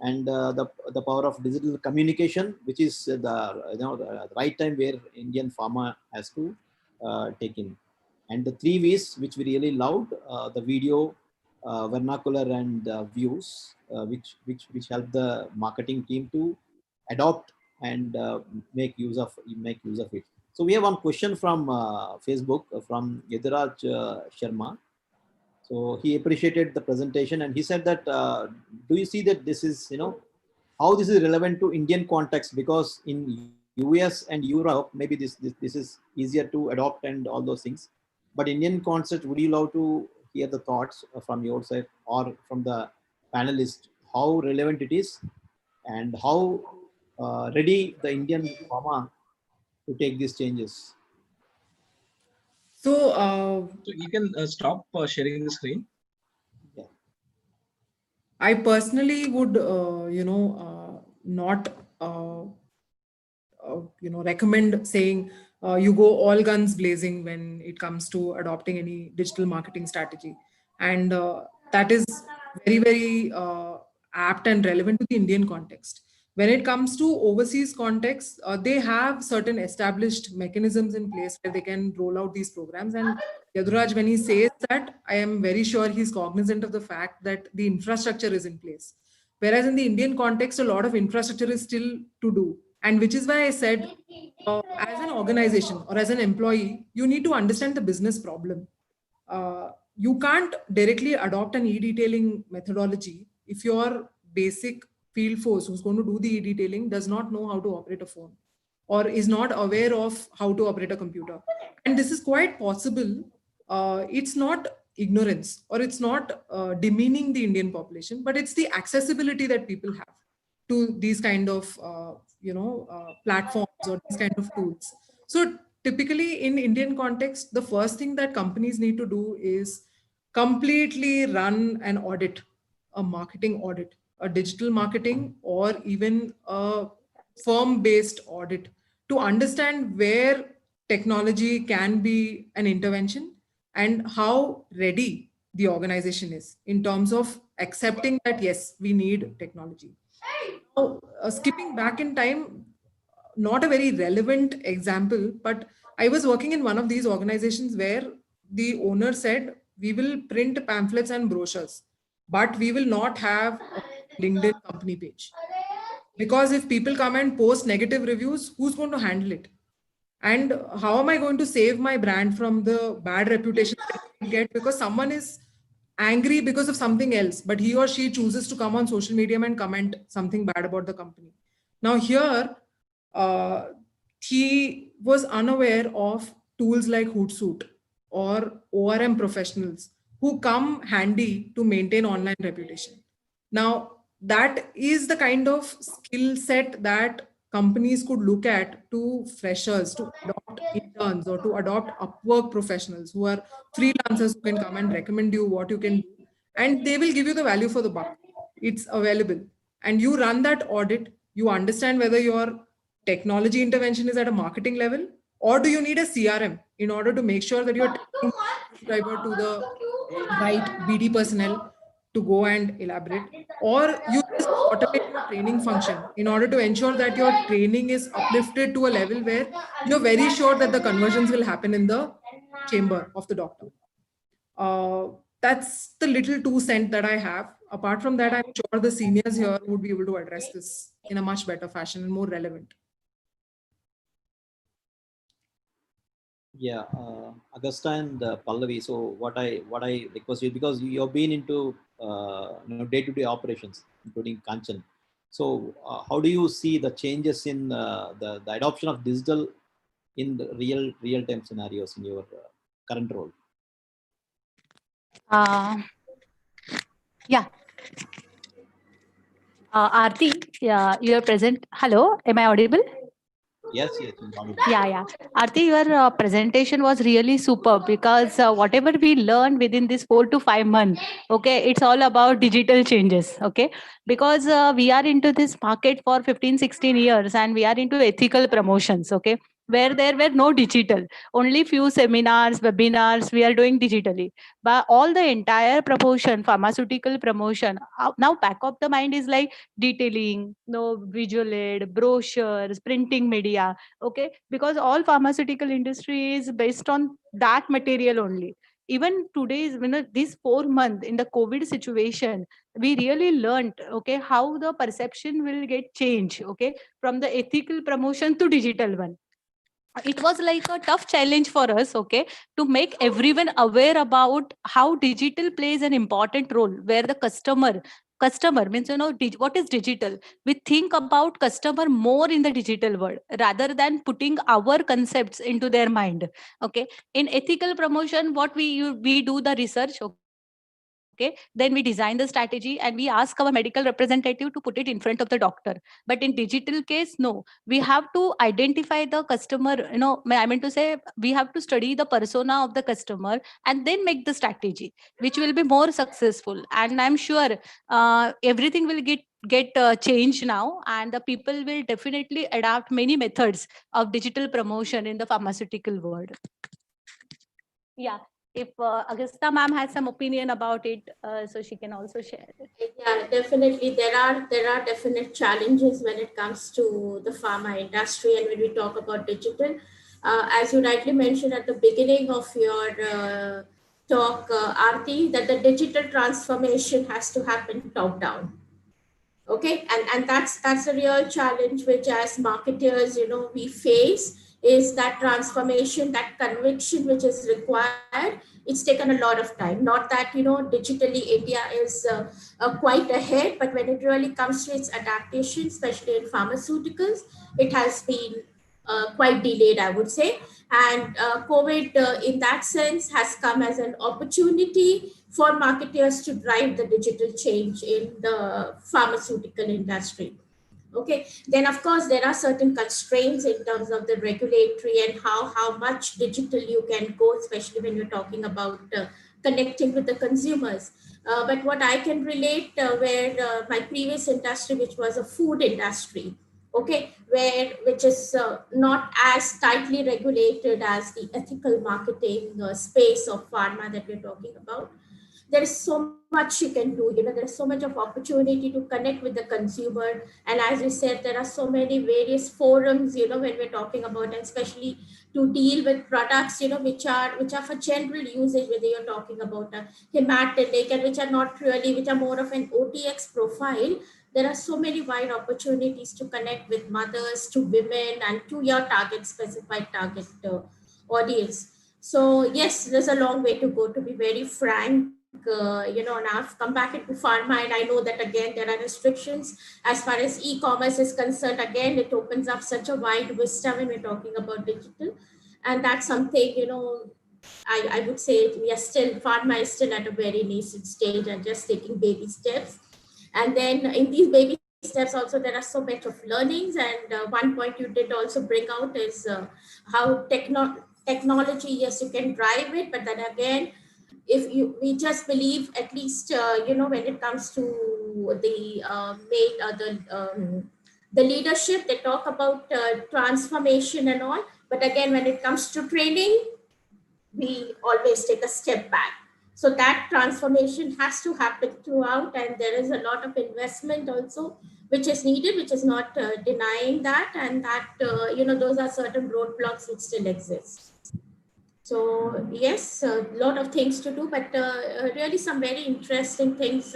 and the power of digital communication, which is the right time where Indian pharma has to take in, and the 3 V's which we really loved: the video, vernacular, and views, which help the marketing team to adopt and make use of it. So we have one question from Facebook from Yadiraj Sharma. So he appreciated the presentation, and he said that, do you see that this is, how this is relevant to Indian context? Because in US and Europe, maybe this is easier to adopt and all those things. But Indian context, would you love to hear the thoughts from your side or from the panelists, how relevant it is and how ready the Indian pharma to take these changes? So you can stop sharing the screen. Yeah. I personally would, not, recommend saying you go all guns blazing when it comes to adopting any digital marketing strategy. And that is very, very apt and relevant to the Indian context. When it comes to overseas context, they have certain established mechanisms in place where they can roll out these programs. And Yaduraj, when he says that, I am very sure he's cognizant of the fact that the infrastructure is in place. Whereas in the Indian context, a lot of infrastructure is still to do. And which is why I said, as an organization or as an employee, you need to understand the business problem. You can't directly adopt an e-detailing methodology if your basic field force who's going to do the e-detailing does not know how to operate a phone or is not aware of how to operate a computer. And this is quite possible. It's not ignorance or it's not demeaning the Indian population, but it's the accessibility that people have to these kind of platforms or these kind of tools. So typically in Indian context, the first thing that companies need to do is completely run an audit, a marketing audit, a digital marketing, or even a firm-based audit to understand where technology can be an intervention and how ready the organization is in terms of accepting that, yes, we need technology. Now, skipping back in time, not a very relevant example, but I was working in one of these organizations where the owner said, we will print pamphlets and brochures, but we will not have a LinkedIn company page. Because if people come and post negative reviews, who's going to handle it? And how am I going to save my brand from the bad reputation that I get because someone is angry because of something else, but he or she chooses to come on social media and comment something bad about the company? Now here, uh, he was unaware of tools like Hootsuite or ORM professionals who come handy to maintain online reputation. Now, that is the kind of skill set that companies could look at to freshers, to adopt interns, or to adopt Upwork professionals who are freelancers who can come and recommend you what you can do. And they will give you the value for the buck. It's available. And you run that audit, you understand whether your technology intervention is at a marketing level, or do you need a CRM in order to make sure that you're taking subscriber to the right BD personnel to go and elaborate, or you just automate your training function in order to ensure that your training is uplifted to a level where you're very sure that the conversions will happen in the chamber of the doctor. That's the little 2 cents that I have. Apart from that, I'm sure the seniors here would be able to address this in a much better fashion and more relevant. Yeah, Augusta and Pallavi. So what I request you, because you've been into day-to-day operations, including Kanchan. So how do you see the changes in the adoption of digital in the real-time scenarios in your current role? Yeah. Aarti, yeah, you are present. Hello, am I audible? Yes, yes. Yeah. Aarti, your presentation was really superb because whatever we learned within this 4 to 5 months, okay, it's all about digital changes, okay, because we are into this market for 15, 16 years and we are into ethical promotions, okay, where there were no digital, only few seminars, webinars we are doing digitally, but all the entire promotion, pharmaceutical promotion, now back of the mind is like detailing, no visual aid, brochures, printing media, okay, because all pharmaceutical industry is based on that material only. Even today's, this 4 month in the COVID situation, we really learned, okay, how the perception will get changed, okay, from the ethical promotion to digital one. It was like a tough challenge for us, okay, to make everyone aware about how digital plays an important role, where the customer means, what is digital, we think about customer more in the digital world rather than putting our concepts into their mind, okay. In ethical promotion, what we do the research, okay, then we design the strategy and we ask our medical representative to put it in front of the doctor. But in digital case, no, we have to identify the customer, I mean to say, we have to study the persona of the customer and then make the strategy which will be more successful. And I'm sure everything will get changed now, and the people will definitely adapt many methods of digital promotion in the pharmaceutical world. Yeah, if Augusta ma'am has some opinion about it, so she can also share it. Yeah, definitely. There are definite challenges when it comes to the pharma industry, and when we talk about digital, as you rightly mentioned at the beginning of your talk, Aarti, that the digital transformation has to happen top down. Okay, and that's a real challenge which, as marketers, we face, is that transformation, that conviction which is required. It's taken a lot of time. Not that digitally India is quite ahead, but when it really comes to its adaptation, especially in pharmaceuticals, it has been quite delayed, I would say. And COVID, in that sense, has come as an opportunity for marketers to drive the digital change in the pharmaceutical industry. Okay, then of course there are certain constraints in terms of the regulatory and how much digital you can go, especially when you're talking about connecting with the consumers. But what I can relate, where my previous industry, which was a food industry, okay, which is not as tightly regulated as the ethical marketing space of pharma that we're talking about. There is so much you can do, there is so much of opportunity to connect with the consumer. And as you said, there are so many various forums, when we're talking about, and especially to deal with products, which are for general usage, whether you're talking about a hematinic, and which are more of an OTX profile. There are so many wide opportunities to connect with mothers, to women, and to your specified target audience. So yes, there's a long way to go, to be very frank. And I've come back into pharma, and I know that again there are restrictions as far as e-commerce is concerned. Again, it opens up such a wide vista when we're talking about digital, and that's something, I would say pharma is still at a very nascent stage and just taking baby steps. And then in these baby steps also, there are so much of learnings. And one point you did also bring out is how technology, yes, you can drive it, but then again, if we just believe, at least when it comes to the leadership, they talk about transformation and all, but again, when it comes to training, we always take a step back. So that transformation has to happen throughout, and there is a lot of investment also which is needed, which is not denying that, and that those are certain roadblocks which still exist. So yes, a lot of things to do, but really some very interesting things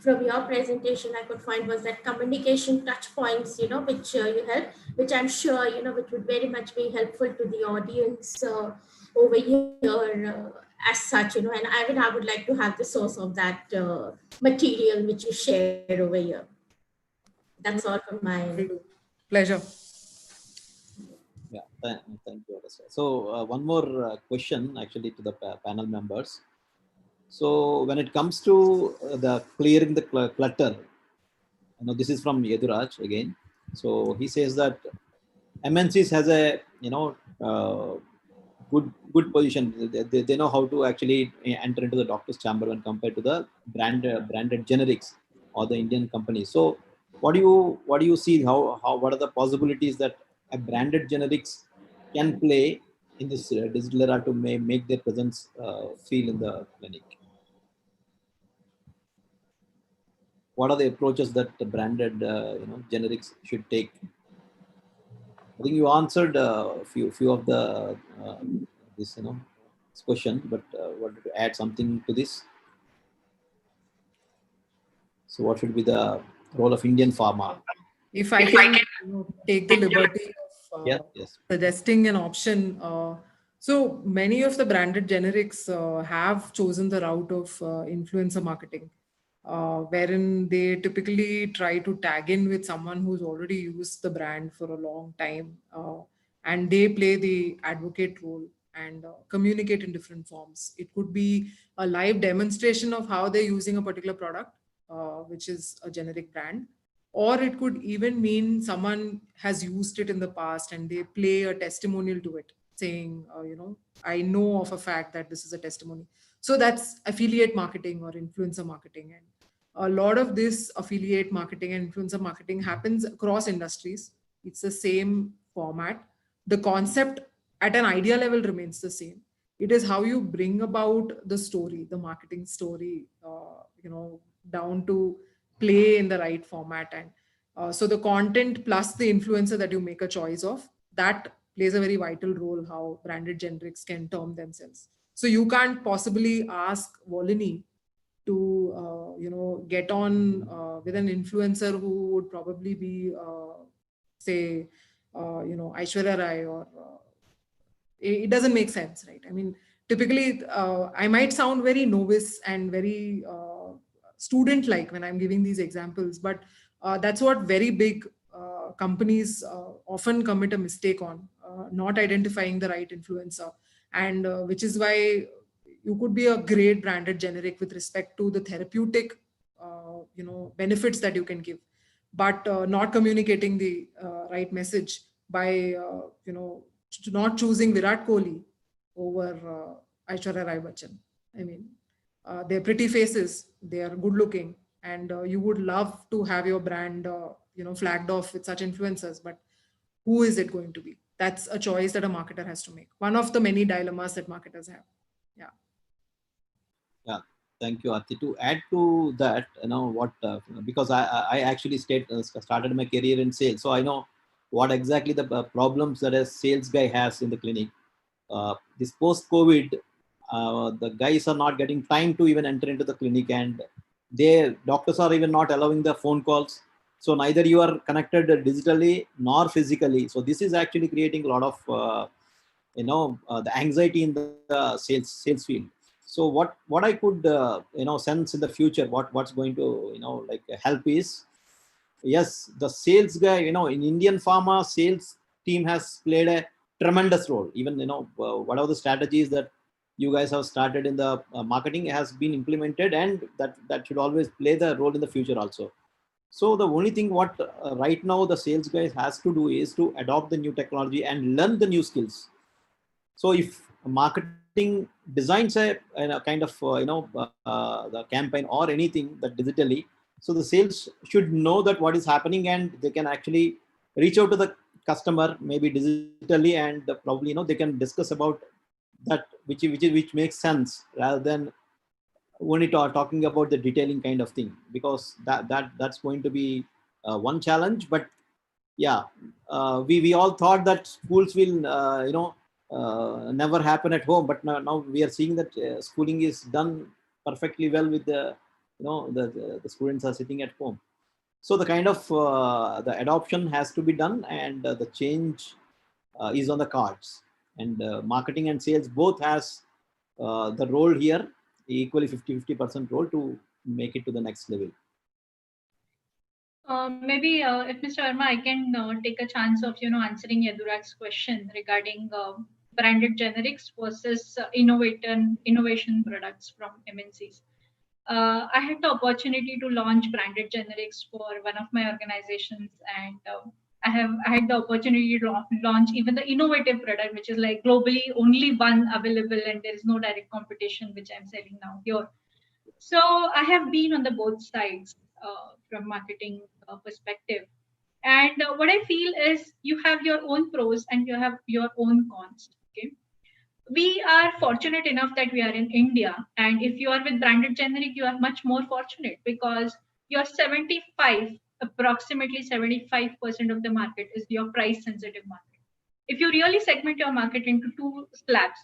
from your presentation I could find was that communication touch points, which you help, which I'm sure, which would very much be helpful to the audience over here as such, and I would like to have the source of that material which you share over here. That's all from my end. Pleasure. Yeah, thank you, Alyssa. So one more question actually to the panel members. So when it comes to the clearing the clutter, this is from Yeduraj again. So he says that MNCs has a good position. They know how to actually enter into the doctor's chamber when compared to the branded generics or the Indian companies. So what do you see? What are the possibilities that a branded generics can play in this digital era to make their presence feel in the clinic? What are the approaches that the branded generics should take? I think you answered a few of the this question, but wanted to add something to this. So, what should be the role of Indian pharma? If I can take the liberty of yes. suggesting an option. So many of the branded generics have chosen the route of influencer marketing, wherein they typically try to tag in with someone who's already used the brand for a long time, and they play the advocate role and communicate in different forms. It could be a live demonstration of how they're using a particular product, which is a generic brand, or it could even mean someone has used it in the past and they play a testimonial to it, saying, I know of a fact that this is a testimony. So that's affiliate marketing or influencer marketing. And a lot of this affiliate marketing and influencer marketing happens across industries. It's the same format. The concept at an idea level remains the same. It is how you bring about the story, the marketing story, down to play in the right format. And so the content plus the influencer that you make a choice of, that plays a very vital role how branded generics can term themselves. So you can't possibly ask Volini to get on with an influencer who would probably be say Aishwarya Rai, or it doesn't make sense, right? I mean, typically I might sound very novice and very student like when I'm giving these examples, but that's what very big companies often commit a mistake on, not identifying the right influencer, and which is why you could be a great branded generic with respect to the therapeutic benefits that you can give, but not communicating the right message by not choosing Virat Kohli over Aishwarya Rai Bachchan. I mean, they're pretty faces, they are good looking, and you would love to have your brand, flagged off with such influencers, but who is it going to be? That's a choice that a marketer has to make. One of the many dilemmas that marketers have. Yeah. Yeah, thank you, Aarti. To add to that, what because I actually started my career in sales, so I know what exactly the problems that a sales guy has in the clinic. This post-COVID, the guys are not getting time to even enter into the clinic, and their doctors are even not allowing the phone calls. So neither you are connected digitally nor physically. So this is actually creating a lot of the anxiety in the sales field. So what I could sense in the future, what's going to help is, yes, the sales guy, in Indian pharma, sales team has played a tremendous role. Even whatever the strategies that you guys have started in the marketing has been implemented, and that should always play the role in the future also. So the only thing what right now the sales guys has to do is to adopt the new technology and learn the new skills. So if marketing designs a kind of the campaign or anything that digitally, so the sales should know that what is happening, and they can actually reach out to the customer maybe digitally, and probably they can discuss about that which makes sense, rather than only talking about the detailing kind of thing, because that's going to be one challenge. But yeah, we all thought that schools will never happen at home, but now we are seeing that schooling is done perfectly well with the students are sitting at home. So the kind of the adoption has to be done, and the change is on the cards, and marketing and sales both has the role here, equally 50% role to make it to the next level. Maybe if Mr. Verma, I can take a chance of answering Yadurag's question regarding branded generics versus innovation products from MNCs. I had the opportunity to launch branded generics for one of my organizations, and I had the opportunity to launch even the innovative product, which is like globally only one available, and there is no direct competition, which I'm selling now here. So I have been on the both sides from marketing perspective. And what I feel is you have your own pros and you have your own cons. Okay. We are fortunate enough that we are in India. And if you are with branded generic, you are much more fortunate because you're approximately 75% of the market is your price sensitive market. If you really segment your market into two slabs,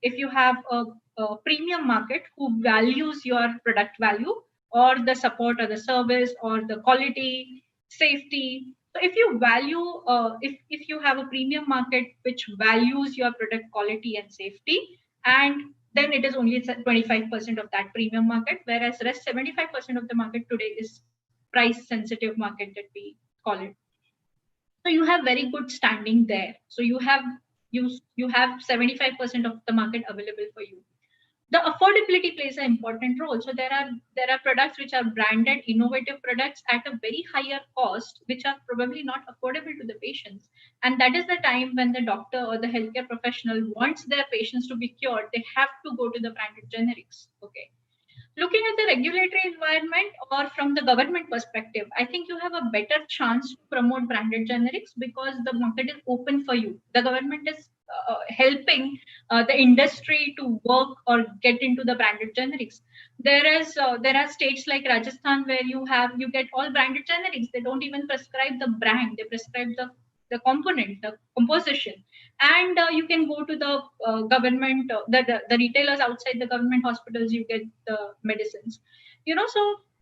if you have a premium market who values your product value or the support or the service or the quality, safety. So if you value, if you have a premium market which values your product quality and safety, and then it is only 25% of that premium market, whereas rest 75% of the market today is price sensitive market that we call it. So you have very good standing there. So you have 75% of the market available for you. The affordability plays an important role. So there are products which are branded, innovative products at a very higher cost, which are probably not affordable to the patients. And that is the time when the doctor or the healthcare professional wants their patients to be cured, they have to go to the branded generics. Okay. Looking at the regulatory environment or from the government perspective, I think you have a better chance to promote branded generics because the market is open for you. The government is helping the industry to work or get into the branded generics. There are states like Rajasthan where you get all branded generics. They don't even prescribe the brand; they prescribe the component, the composition, and you can go to the government, the retailers outside the government hospitals. You get the medicines,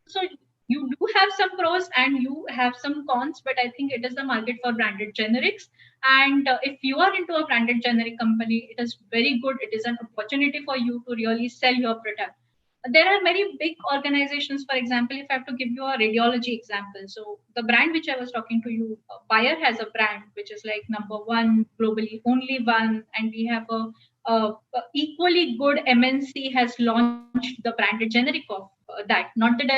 so you do have some pros and you have some cons, but I think it is the market for branded generics. And if you are into a branded generic company, it is very good. It is an opportunity for you to really sell your product. There are many big organizations. For example, if I have to give you a radiology example, so the brand which I was talking to you, Bayer has a brand which is like number one globally, only one, and we have a equally good MNC has launched the branded generic of that, not the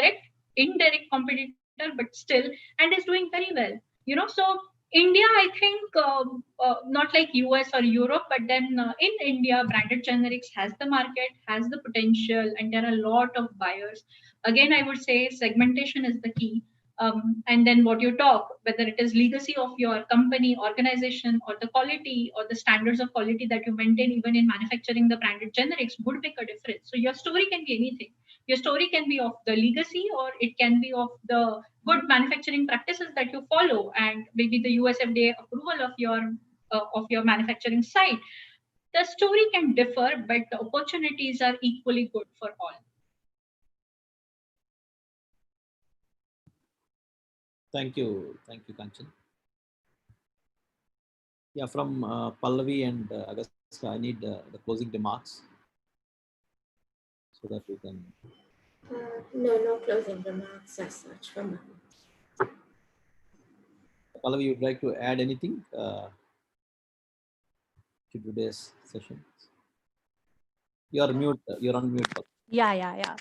indirect competitor, but still, and is doing very well. So India, I think not like US or Europe, but then in India, branded generics has the market, has the potential, and there are a lot of buyers. Again, I would say segmentation is the key. And then what you talk, whether it is legacy of your company, organization, or the quality or the standards of quality that you maintain even in manufacturing the branded generics would make a difference. So your story can be anything. Your story can be of the legacy, or it can be of the good manufacturing practices that you follow, and maybe the US FDA approval of your manufacturing site. The story can differ, but the opportunities are equally good for all. Thank you, Kanchan. Yeah, from Pallavi and Augusta, I need the closing remarks so that we can. No closing remarks as such from me. Pallavi, you'd like to add anything to today's session? You're mute. You're on mute. Yeah.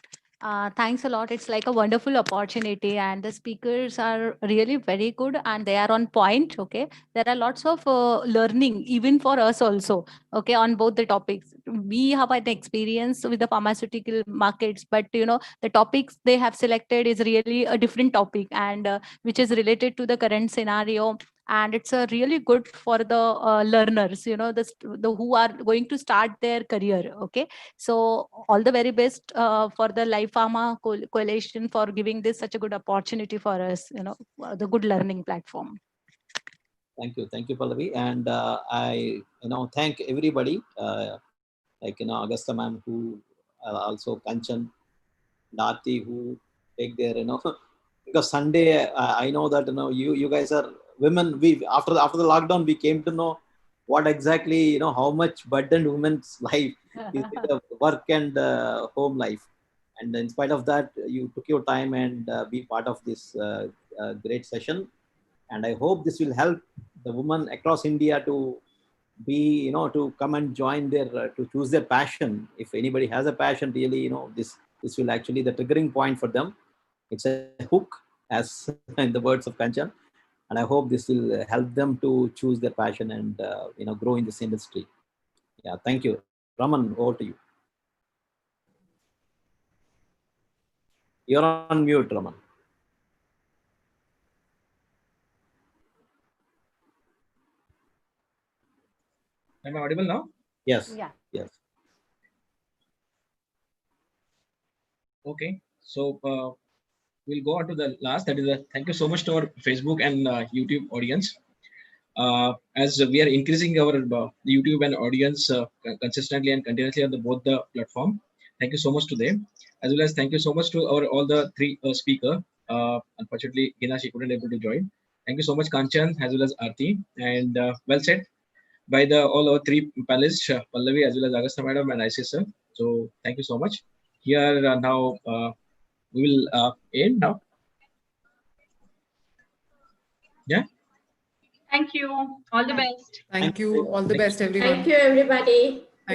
Thanks a lot. It's like a wonderful opportunity, and the speakers are really very good and they are on point. Okay. There are lots of learning, even for us also. Okay. On both the topics. We have an experience with the pharmaceutical markets, but the topics they have selected is really a different topic, and which is related to the current scenario. And it's really good for the learners, the who are going to start their career. Okay. So all the very best for the Life Pharma Coalition for giving this such a good opportunity for us, the good learning platform. Thank you, Pallavi, and I thank everybody, like Augusta ma'am, who also Kanchan, Dati, who take their because Sunday I know that you guys are women. We after the lockdown we came to know what exactly how much burdened women's life is with the work and home life, and in spite of that you took your time and be part of this great session, and I hope this will help the women across India to be to come and join their to choose their passion. If anybody has a passion, really this will actually the triggering point for them. It's a hook, as in the words of Kanchan, and I hope this will help them to choose their passion and grow in this industry. Yeah, thank you. Raman, over to you. You're on mute, Raman. Am I audible now? Yes. Yeah. Yes. Okay. So we'll go on to the last. That is thank you so much to our Facebook and YouTube audience. As we are increasing our YouTube and audience consistently and continuously on both the platform. Thank you so much to them, as well as thank you so much to all the three speaker. Unfortunately, Hina, she couldn't able to join. Thank you so much, Kanchan, as well as Aarti, and well said by all our three panelists, Pallavi, as well as Augusta madam and Isis sir. So thank you so much. Here now we will end now. Yeah. Thank you. All the best. Thank you. All the best, everyone. Thank you, everybody.